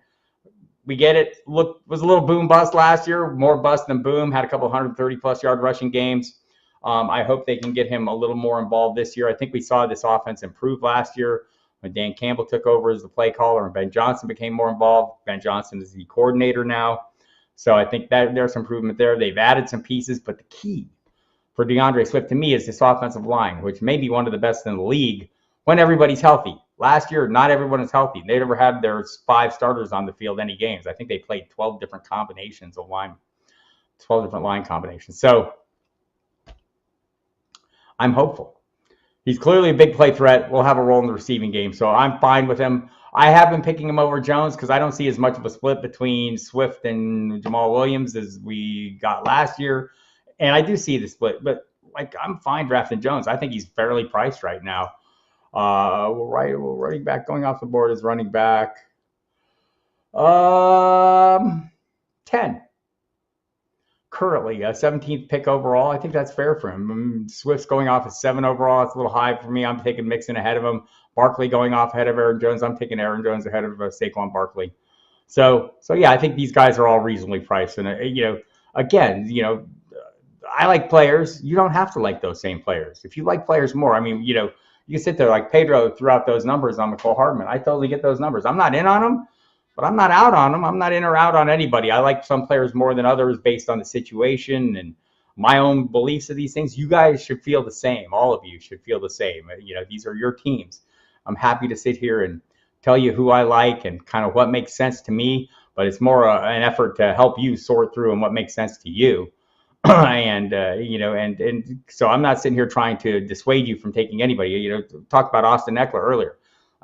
We get it. Was a little boom bust last year, more bust than boom. Had a couple 130-plus yard rushing games. I hope they can get him a little more involved this year. I think we saw this offense improve last year when Dan Campbell took over as the play caller and Ben Johnson became more involved. Ben Johnson is the coordinator now. So I think that there's improvement there. They've added some pieces, but the key for DeAndre Swift to me is this offensive line, which may be one of the best in the league when everybody's healthy. Last year, not everyone is healthy. They never had their 5 starters on the field any games. I think they played 12 different combinations of line, 12 different line combinations. So I'm hopeful. He's clearly a big play threat. Will have a role in the receiving game, so I'm fine with him. I have been picking him over Jones because I don't see as much of a split between Swift and Jamal Williams as we got last year. And I do see the split, but I'm fine drafting Jones. I think he's fairly priced right now. Running back going off the board is running back 10. Currently, 17th pick overall. I think that's fair for him. Swift's going off at 7 overall. It's a little high for me. I'm taking Mixon ahead of him. Barkley going off ahead of Aaron Jones. I'm taking Aaron Jones ahead of Saquon Barkley. So yeah, I think these guys are all reasonably priced. And I like players. You don't have to like those same players. If you like players more, I mean, you can sit there like Pedro threw out those numbers on Mecole Hardman. I totally get those numbers. I'm not in on them, but I'm not out on them. I'm not in or out on anybody. I like some players more than others based on the situation and my own beliefs of these things. You guys should feel the same. All of you should feel the same. These are your teams. I'm happy to sit here and tell you who I like and kind of what makes sense to me, but it's more an effort to help you sort through and what makes sense to you. And so I'm not sitting here trying to dissuade you from taking anybody. Talked about Austin Eckler earlier.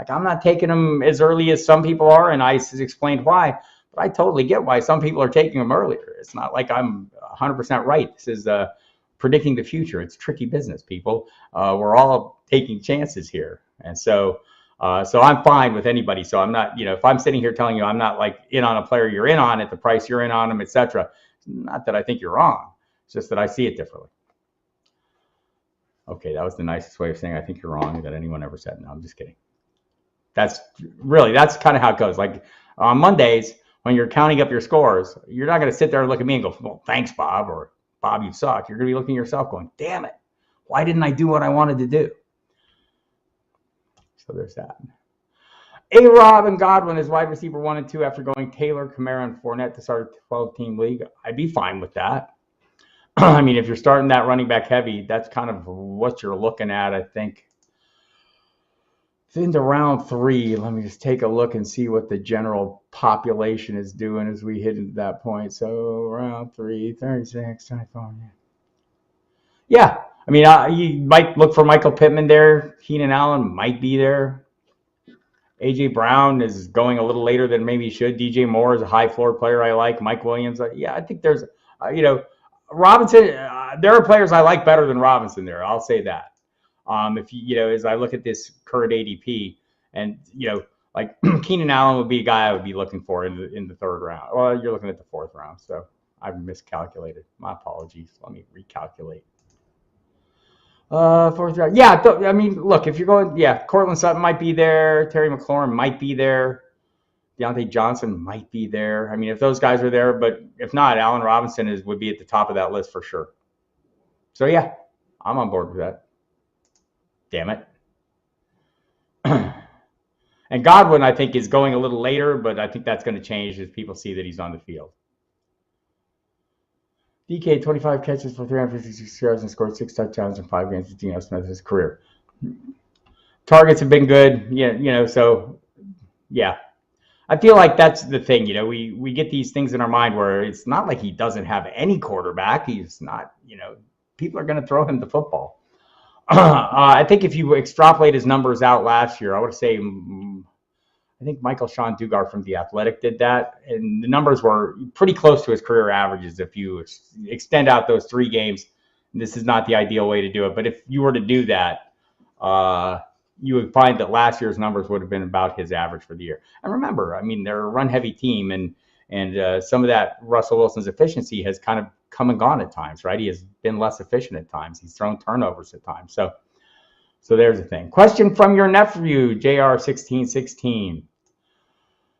I'm not taking him as early as some people are, and I explained why. But I totally get why some people are taking him earlier. It's not like I'm 100% right. This is predicting the future. It's tricky business, people. We're all taking chances here, and so I'm fine with anybody. So I'm not, if I'm sitting here telling you I'm not in on a player you're in on at the price you're in on them, etc. Not that I think you're wrong. It's just that I see it differently. Okay, that was the nicest way of saying I think you're wrong that anyone ever said. No, I'm just kidding. That's kind of how it goes. On Mondays, when you're counting up your scores, you're not going to sit there and look at me and go, well, thanks, Bob, or Bob, you suck. You're going to be looking at yourself going, damn it, why didn't I do what I wanted to do? So there's that. A-Rob and Godwin is wide receiver 1 and 2 after going Taylor, Kamara, and Fournette to start a 12-team league. I'd be fine with that. I mean, if you're starting that running back heavy, that's kind of what you're looking at, I think. It's into round 3. Let me just take a look and see what the general population is doing as we hit into that point. So round 3, 36, 24. Yeah. I mean, you might look for Michael Pittman there. Keenan Allen might be there. A.J. Brown is going a little later than maybe he should. DJ Moore is a high floor player I like. Mike Williams. Yeah, I think there's, Robinson. There are players I like better than Robinson there. I'll say that. If as I look at this current ADP, and Keenan Allen would be a guy I would be looking for in the 3rd round. Well, you're looking at the 4th round, so I've miscalculated. My apologies. Let me recalculate. 4th round. Yeah, I mean, look, if you're going, Cortland Sutton might be there. Terry McLaurin might be there. Deontay Johnson might be there. I mean, if those guys are there, but if not, Allen Robinson would be at the top of that list for sure. So yeah, I'm on board with that. Damn it. And Godwin, I think, is going a little later, but I think that's going to change as people see that he's on the field. DK, 25 catches for 356 yards and scored 6 touchdowns in 5 games with Geno Smith his career. Targets have been good, yeah, so yeah. I feel like that's the thing, we get these things in our mind where it's not like he doesn't have any quarterback. He's not, people are going to throw him the football. I think if you extrapolate his numbers out last year, I would say, I think Michael Sean Duggar from The Athletic did that, and the numbers were pretty close to his career averages if you extend out those 3 games. This is not the ideal way to do it, but if you were to do that, you would find that last year's numbers would have been about his average for the year. And remember, I mean, they're a run-heavy team, and some of that Russell Wilson's efficiency has kind of come and gone at times, right? He has been less efficient at times. He's thrown turnovers at times. So there's the thing. Question from your nephew, JR1616.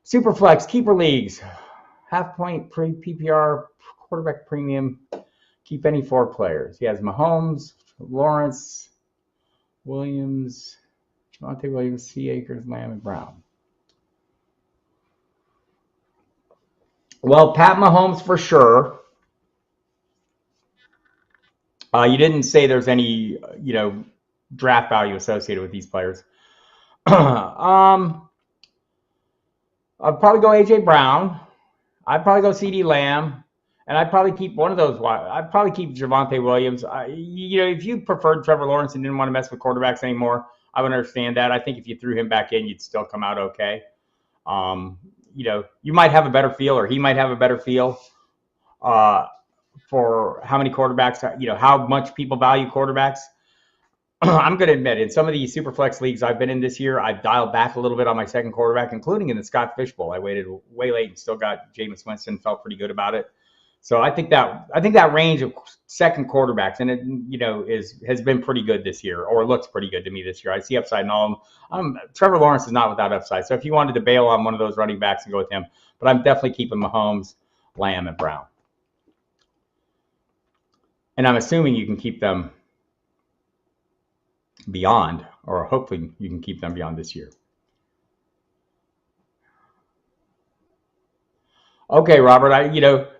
Superflex, keeper leagues, half-point PPR, quarterback premium, keep any 4 players. He has Mahomes, Lawrence, Williams, Javonte Williams, C. Akers, Lamb, and Brown. Well, Pat Mahomes for sure. You didn't say there's any, draft value associated with these players. I'd probably go A.J. Brown. I'd probably go C.D. Lamb. And I'd probably keep one of those. I'd probably keep Javonte Williams. If you preferred Trevor Lawrence and didn't want to mess with quarterbacks anymore, I would understand that. I think if you threw him back in, you'd still come out okay. You might have a better feel, or he might have a better feel for how many quarterbacks, how much people value quarterbacks. I'm going to admit, in some of these Superflex leagues I've been in this year, I've dialed back a little bit on my second quarterback, including in the Scott Fish Bowl. I waited way late and still got Jameis Winston, felt pretty good about it. So I think that range of second quarterbacks, and it has been pretty good this year, or looks pretty good to me this year. I see upside in all of them. Trevor Lawrence is not without upside. So if you wanted to bail on one of those running backs and go with him, but I'm definitely keeping Mahomes, Lamb, and Brown. And I'm assuming you can keep them beyond, or hopefully you can keep them beyond this year. Okay, Robert. I don't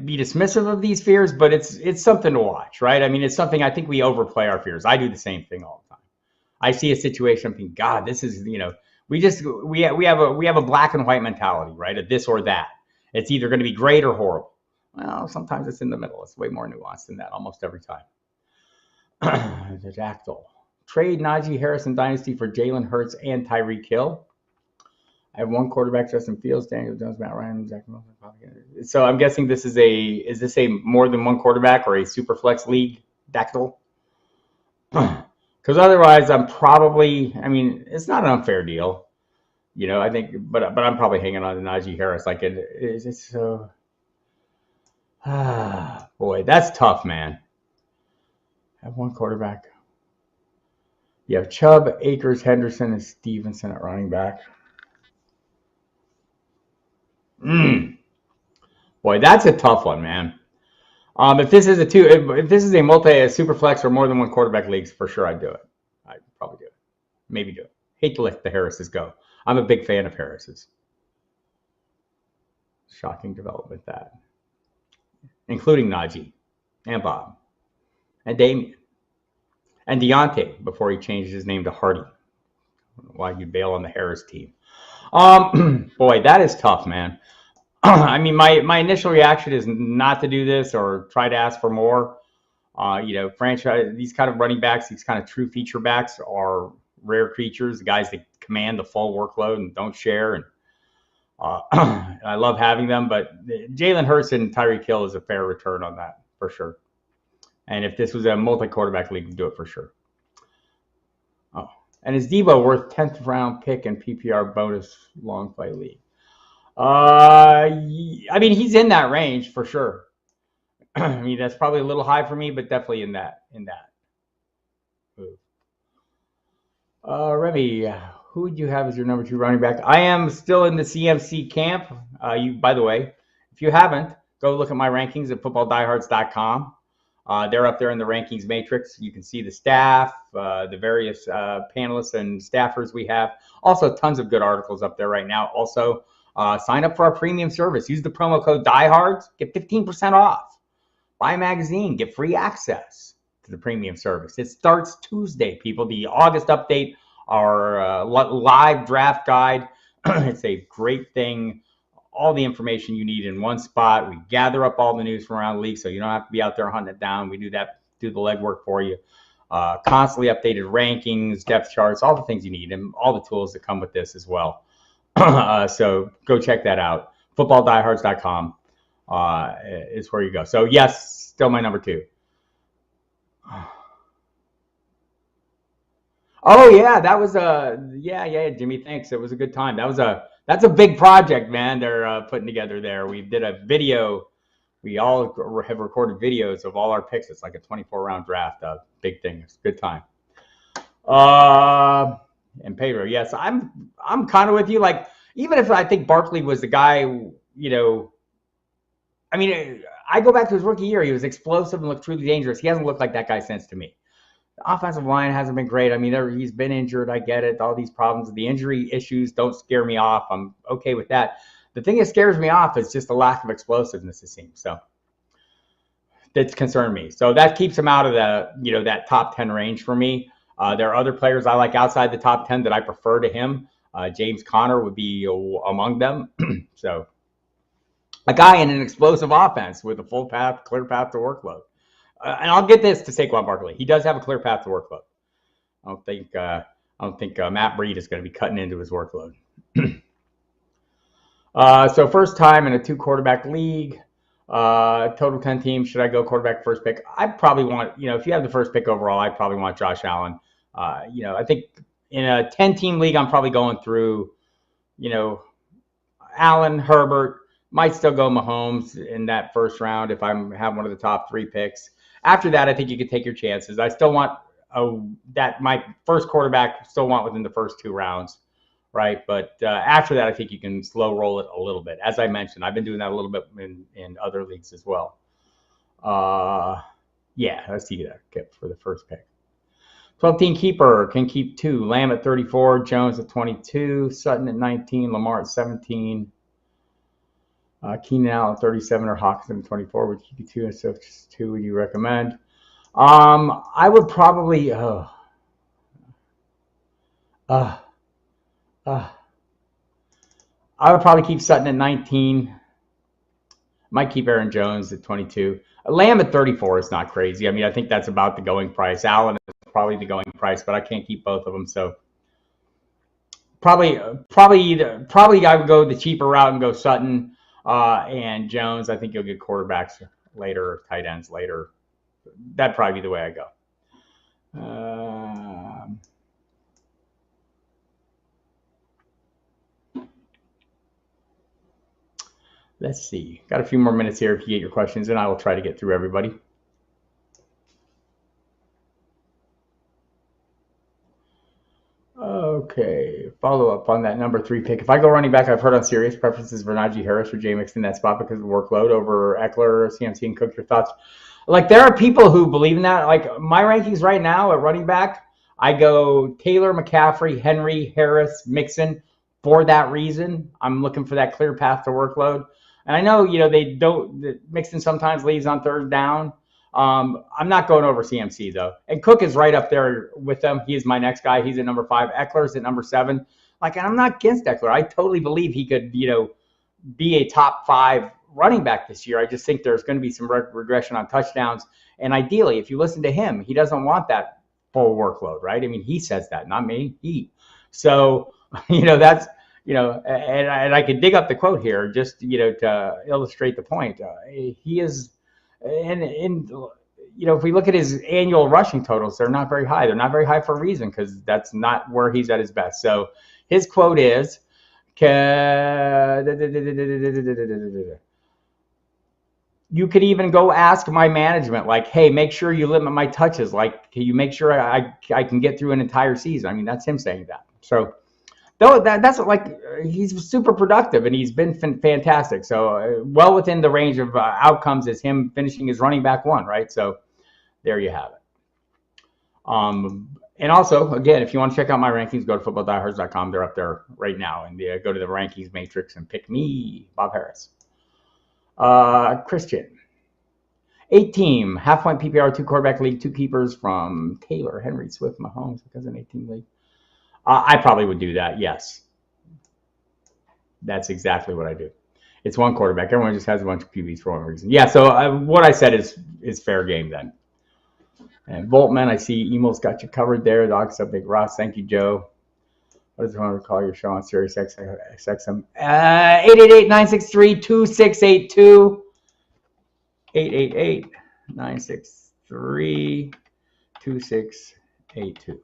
be dismissive of these fears, but it's something to watch, right? I mean, it's something. I think we overplay our fears. I do the same thing all the time. I see a situation, I'm thinking, God, this is, we have a black and white mentality, right? Of this or that. It's either going to be great or horrible. Well, sometimes it's in the middle. It's way more nuanced than that, almost every time. The Dactyl. Trade Najee Harris in Dynasty for Jalen Hurts and Tyreek Hill. I have one quarterback, Justin Fields, Daniel Jones, Matt Ryan, Zach Wilson. So I'm guessing is this a more than one quarterback or a super flex league, Dactyl? Because otherwise I'm probably, it's not an unfair deal. I think, but I'm probably hanging on to Najee Harris. It's so, boy, that's tough, man. I have one quarterback. You have Chubb, Akers, Henderson, and Stevenson at running back. Boy, that's a tough one, man. If this is a super flex or more than one quarterback leagues, for sure I'd do it. I'd probably do it. Maybe do it. Hate to let the Harrises go. I'm a big fan of Harris's. Shocking development, that. Including Najee and Bob and Damien and Deontay before he changed his name to Hardy. I don't know why you bail on the Harris team. Boy, that is tough, man. My initial reaction is not to do this or try to ask for more. Franchise, these kind of running backs, these kind of true feature backs are rare creatures, guys that command the full workload and don't share. And I love having them, but Jalen Hurts and Tyreek Hill is a fair return on that for sure. And if this was a multi-quarterback league, we'd do it for sure. Oh, and is Debo worth 10th round pick in PPR bonus long play league? He's in that range for sure. That's probably a little high for me, but definitely in that. Remy, who would you have as your number 2 running back? I am still in the CMC camp. By the way, if you haven't, go look at my rankings at footballdiehards.com. They're up there in the rankings matrix. You can see the staff, the various panelists and staffers we have. Also, tons of good articles up there right now. Also, sign up for our premium service. Use the promo code Diehards, get 15% off. Buy a magazine, get free access to the premium service. It starts Tuesday, people. The August update, our live draft guide. It's a great thing. All the information you need in one spot. We gather up all the news from around the league, so you don't have to be out there hunting it down. We do the legwork for you. Constantly updated rankings, depth charts, all the things you need, and all the tools that come with this as well. So go check that out. Footballdiehards.com is where you go. So yes, still my number 2. Oh yeah, that was yeah, Jimmy. Thanks. It was a good time. That's a big project, man. They're putting together there. We did a video. We all have recorded videos of all our picks. It's like a 24-round draft. Big thing. It's a good time. And Pedro, yes, I'm kind of with you. Like, even if I think Barkley was the guy, you know, I mean, I go back to his rookie year. He was explosive and looked truly dangerous. He hasn't looked like that guy since to me. The offensive line hasn't been great. I mean, he's been injured. I get it. All these problems. The injury issues don't scare me off. I'm okay with that. The thing that scares me off is just the lack of explosiveness, it seems. So that's concerned me. So that keeps him out of the, you know, that top 10 range for me. There are other players I like outside the top 10 that I prefer to him. James Conner would be among them. So a guy in an explosive offense with a full path, clear path to workload. And I'll get this to Saquon Barkley. He does have a clear path to workload. I don't think Matt Breed is going to be cutting into his workload. So first time in a 2-quarterback league, total 10 teams. Should I go quarterback first pick? I probably want, you know, if you have the first pick overall, I probably want Josh Allen. You know, I think in a 10-team league, I'm probably going through, you know, Allen, Herbert, might still go Mahomes in that first round if I have one of the top 3 picks. After that, I think you can take your chances. I still want that my first quarterback, still want within the first 2 rounds, right? But after that, I think you can slow roll it a little bit. As I mentioned, I've been doing that a little bit in other leagues as well. Yeah, I see that for the first pick. 12-team keeper can keep 2. Lamb at 34, Jones at 22, Sutton at 19, Lamar at 17. Keenan Allen 37 or Hawkinson 24 would keep you 2, and so just 2 would you recommend? I would probably I would probably keep Sutton at 19. Might keep Aaron Jones at 22. Lamb at 34 is not crazy. I mean, I think that's about the going price. Allen is probably the going price, but I can't keep both of them, so probably I would go the cheaper route and go Sutton. And Jones, I think you'll get quarterbacks later, tight ends later. That'd probably be the way I go. Let's see. Got a few more minutes here if you get your questions in. I will try to get through everybody. Okay, follow up on that number 3 pick. If I go running back, I've heard on Sirius preferences for Najee Harris or Jay Mixon in that spot because of the workload over Eckler, CMC, and Cook. Your thoughts? Like, there are people who believe in that. Like, my rankings right now at running back, I go Taylor, McCaffrey, Henry, Harris, Mixon. For that reason, I'm looking for that clear path to workload. And I know, you know, Mixon sometimes leaves on third down. I'm not going over CMC, though. And Cook is right up there with them. He is my next guy. He's at number 5. Eckler's at number 7. Like, and I'm not against Eckler. I totally believe he could, you know, be a top 5 running back this year. I just think there's going to be some regression on touchdowns. And ideally, if you listen to him, he doesn't want that full workload, right? I mean, he says that, not me. So, you know, that's, you know, and I could dig up the quote here just, you know, to illustrate the point. He is, and you know, if we look at his annual rushing totals, they're not very high. They're not very high for a reason because that's not where he's at his best. So his quote is, you could even go ask my management, like, hey, make sure you limit my touches. Like, can you make sure I can get through an entire season? I mean, that's him saying that. So though that's like, he's super productive and he's been fantastic. So well within the range of outcomes is him finishing his running back 1, right? So there you have it. And also, again, if you want to check out my rankings, go to footballdiehards.com. They're up there right now. And go to the rankings matrix and pick me, Bob Harris. Christian. 8-team, half-point PPR, 2-quarterback league, 2 keepers from Taylor, Henry, Swift, Mahomes, because an 8-team league. I probably would do that, yes. That's exactly what I do. It's 1 quarterback. Everyone just has a bunch of QBs for one reason. Yeah, so what I said is fair game then. And Voltman, I see Emo's got you covered there. Dogs up Big Ross. Thank you, Joe. What does you want to call your show on Sirius XM? 888-963-2682. 888-963-2682.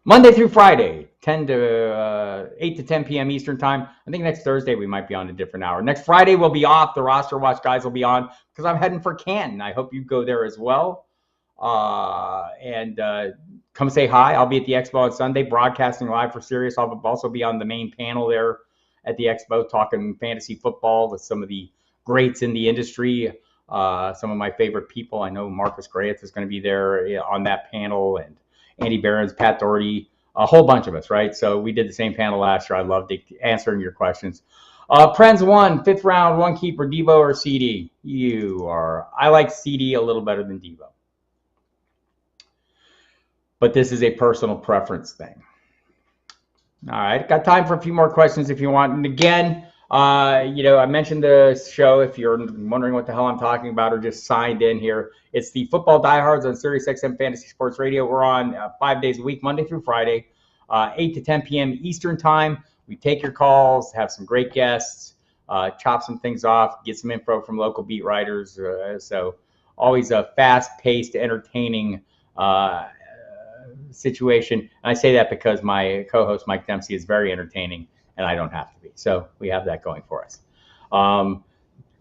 Monday through Friday, 8 to 10 p.m. Eastern time. I think next Thursday we might be on a different hour. Next Friday we'll be off. The Roster Watch guys will be on because I'm heading for Canton. I hope you go there as well. And come say hi. I'll be at the Expo on Sunday, broadcasting live for Sirius. I'll also be on the main panel there at the Expo, talking fantasy football with some of the greats in the industry. Some of my favorite people. I know Marcus Grayeth is going to be there on that panel, and Andy Behrens, Pat Doherty, a whole bunch of us, right? So we did the same panel last year. I loved answering your questions. Prens 1, 5th round, 1 keeper, Devo or CD? I like CD a little better than Devo. But this is a personal preference thing. All right, got time for a few more questions if you want. And again, I mentioned the show. If you're wondering what the hell I'm talking about or just signed in here, it's the Football Diehards on Sirius XM Fantasy Sports Radio. We're on 5 days a week, Monday through Friday, 8 to 10 p.m. Eastern time. We take your calls, have some great guests, chop some things off, get some info from local beat writers. So always a fast-paced, entertaining situation. And I say that because my co-host, Mike Dempsey, is very entertaining, and I don't have to be. So we have that going for us.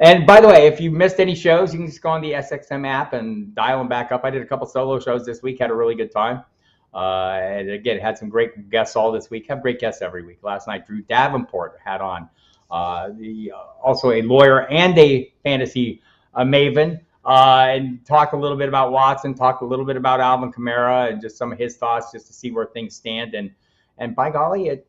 And by the way, if you missed any shows, you can just go on the SXM app and dial them back up. I did a couple solo shows this week, had a really good time. And again, had some great guests all this week. Have great guests every week. Last night, Drew Davenport had on also a lawyer and a fantasy maven, and talk a little bit about Watson, talk a little bit about Alvin Kamara, and just some of his thoughts, just to see where things stand. And by golly, it's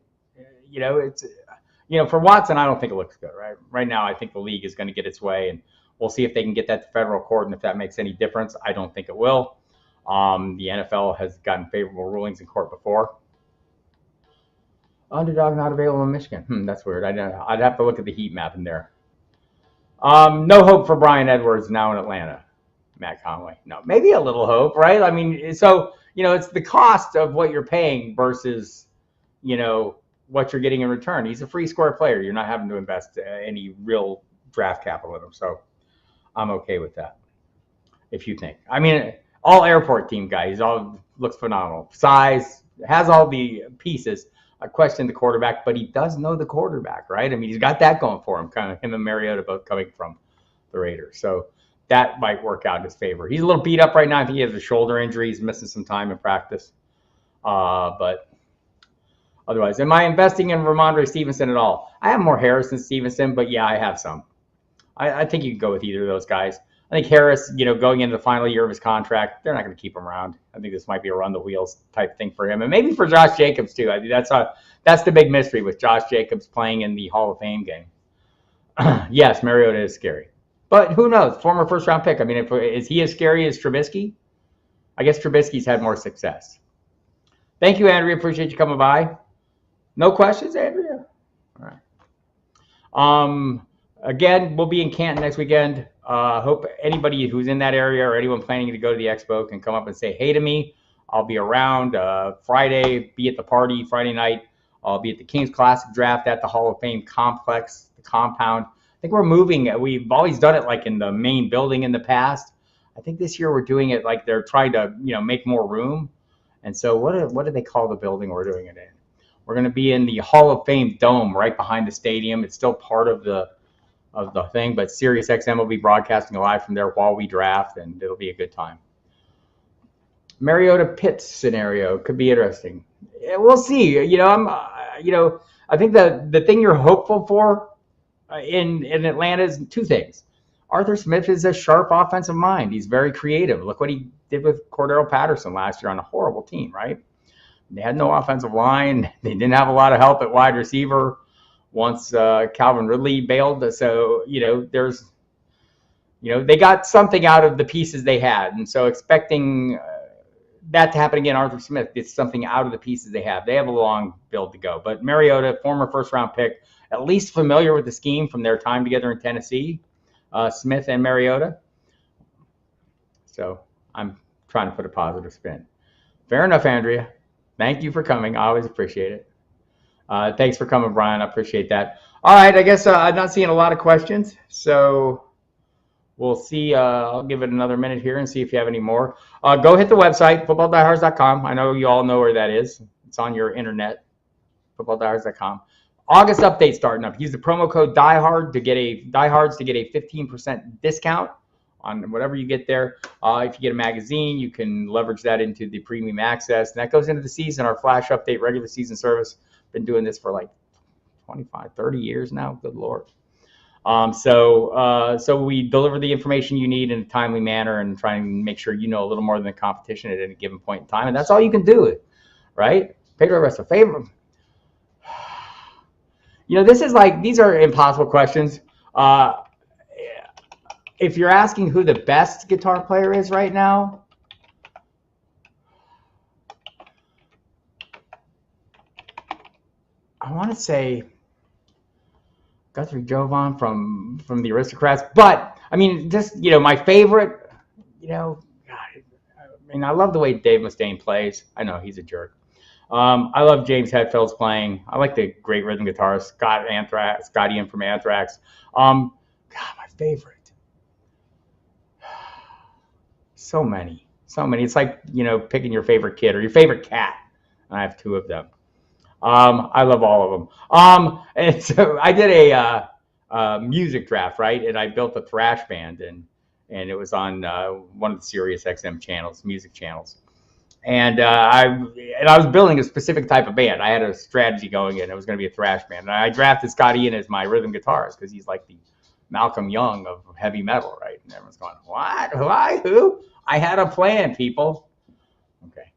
for Watson, I don't think it looks good, right? Right now, I think the league is going to get its way, and we'll see if they can get that to federal court and if that makes any difference. I don't think it will. The NFL has gotten favorable rulings in court before. Underdog not available in Michigan. That's weird. I'd have to look at the heat map in there. No hope for Brian Edwards now in Atlanta. Matt Conway. No, maybe a little hope, right? I mean, so, it's the cost of what you're paying versus, what you're getting in return. He's a free square player. You're not having to invest any real draft capital in him. So I'm okay with that. If you think, all airport team guy, looks phenomenal. Size, has all the pieces. I question the quarterback, but he does know the quarterback, right? He's got that going for him, kind of him and Mariota both coming from the Raiders. So that might work out in his favor. He's a little beat up right now. I think he has a shoulder injury. He's missing some time in practice. But otherwise, am I investing in Ramondre Stevenson at all? I have more Harris than Stevenson, but yeah, I have some. I think you can go with either of those guys. I think Harris, going into the final year of his contract, they're not going to keep him around. I think this might be a run the wheels type thing for him, and maybe for Josh Jacobs too. I think that's the big mystery with Josh Jacobs playing in the Hall of Fame game. Yes, Mariota is scary, but who knows? Former first round pick. Is he as scary as Trubisky? I guess Trubisky's had more success. Thank you, Andrea. Appreciate you coming by. No questions, Andrea? All right. Again, we'll be in Canton next weekend. Hope anybody who's in that area or anyone planning to go to the Expo can come up and say hey to me. I'll be around Friday, be at the party Friday night. I'll be at the Kings Classic Draft at the Hall of Fame complex, the compound. I think we're moving. We've always done it like in the main building in the past. I think this year we're doing it like they're trying to, make more room. And so what do they call the building we're doing it in? We're going to be in the Hall of Fame Dome right behind the stadium. It's still part of the thing, but Sirius XM will be broadcasting live from there while we draft, and it'll be a good time. Mariota Pitts scenario could be interesting. Yeah, we'll see. I think the thing you're hopeful for in Atlanta is two things. Arthur Smith is a sharp offensive mind. He's very creative. Look what he did with Cordero Patterson last year on a horrible team, right? They had no offensive line. They didn't have a lot of help at wide receiver once Calvin Ridley bailed. So, they got something out of the pieces they had. And so expecting that to happen again, Arthur Smith gets something out of the pieces they have. They have a long build to go. But Mariota, former first-round pick, at least familiar with the scheme from their time together in Tennessee, Smith and Mariota. So I'm trying to put a positive spin. Fair enough, Andrea. Thank you for coming. I always appreciate it. Thanks for coming, Brian. I appreciate that. All right, I guess I'm not seeing a lot of questions, so we'll see. I'll give it another minute here and see if you have any more. Go hit the website, footballdiehards.com. I know you all know where that is. It's on your internet, footballdiehards.com. August update starting up. Use the promo code Diehards to get a 15% discount on whatever you get there. If you get a magazine, you can leverage that into the premium access. And that goes into the season, our flash update, regular season service. Been doing this for like 25, 30 years now. Good Lord. So we deliver the information you need in a timely manner and try and make sure you know a little more than the competition at any given point in time. And that's all you can do, right? Pedro Resta, favorite. These are impossible questions. If you're asking who the best guitar player is right now, I want to say Guthrie Jovan from the Aristocrats. But, I mean, just, my favorite, God, I love the way Dave Mustaine plays. I know, he's a jerk. I love James Hetfield's playing. I like the great rhythm guitarist, Scott Ian from Anthrax. God, my favorite. So many. It's like, picking your favorite kid or your favorite cat. I have two of them. I love all of them. And so I did a music draft, right? And I built a thrash band, and it was on one of the Sirius XM channels, music channels. And I was building a specific type of band. I had a strategy going in. It was going to be a thrash band. And I drafted Scott Ian as my rhythm guitarist because he's like the Malcolm Young of heavy metal, right? And everyone's going, what? Why? Who? I had a plan, people. Okay.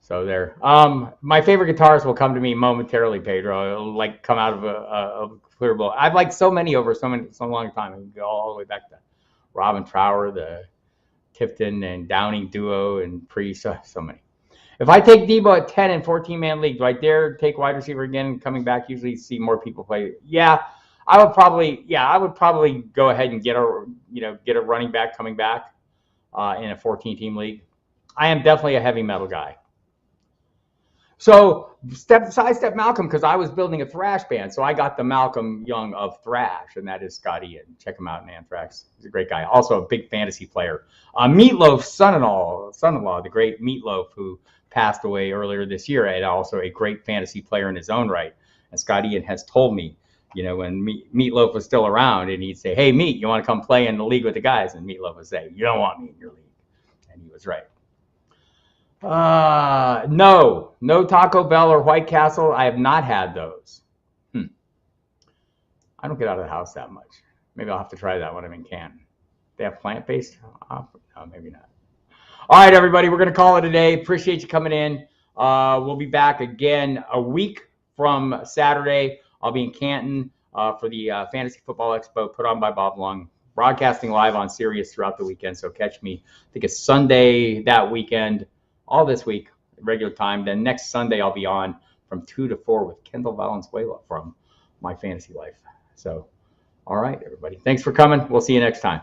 So there. My favorite guitarist will come to me momentarily, Pedro. It'll come out of a clear bowl. I've liked so many over so long time. I can go all the way back to Robin Trower, the Tifton and Downing duo, and Priest. So many. If I take Debo at 10 in 14-man league, do I dare take wide receiver again? Coming back, usually see more people play. Yeah, I would probably go ahead and get a running back coming back in a 14-team league. I am definitely a heavy metal guy. So sidestep Malcolm because I was building a thrash band. So I got the Malcolm Young of thrash, and that is Scott Ian. Check him out in Anthrax. He's a great guy. Also a big fantasy player. Meatloaf's son-in-law, the great Meatloaf, who passed away earlier this year, and also a great fantasy player in his own right. And Scott Ian has told me, when Meatloaf was still around, and he'd say, hey, Meat, you want to come play in the league with the guys? And Meatloaf would say, you don't want me in your league. And he was right. No Taco Bell or White Castle. I have not had those. I don't get out of the house that much. Maybe I'll have to try that when I'm in Canton. They have plant-based? No, maybe not. All right, everybody, we're going to call it a day. Appreciate you coming in. We'll be back again a week from Saturday. I'll be in Canton for the Fantasy Football Expo put on by Bob Lung, broadcasting live on Sirius throughout the weekend. So catch me, I think it's Sunday that weekend, all this week, regular time. Then next Sunday, I'll be on from 2 to 4 with Kendall Valenzuela from My Fantasy Life. So, all right, everybody. Thanks for coming. We'll see you next time.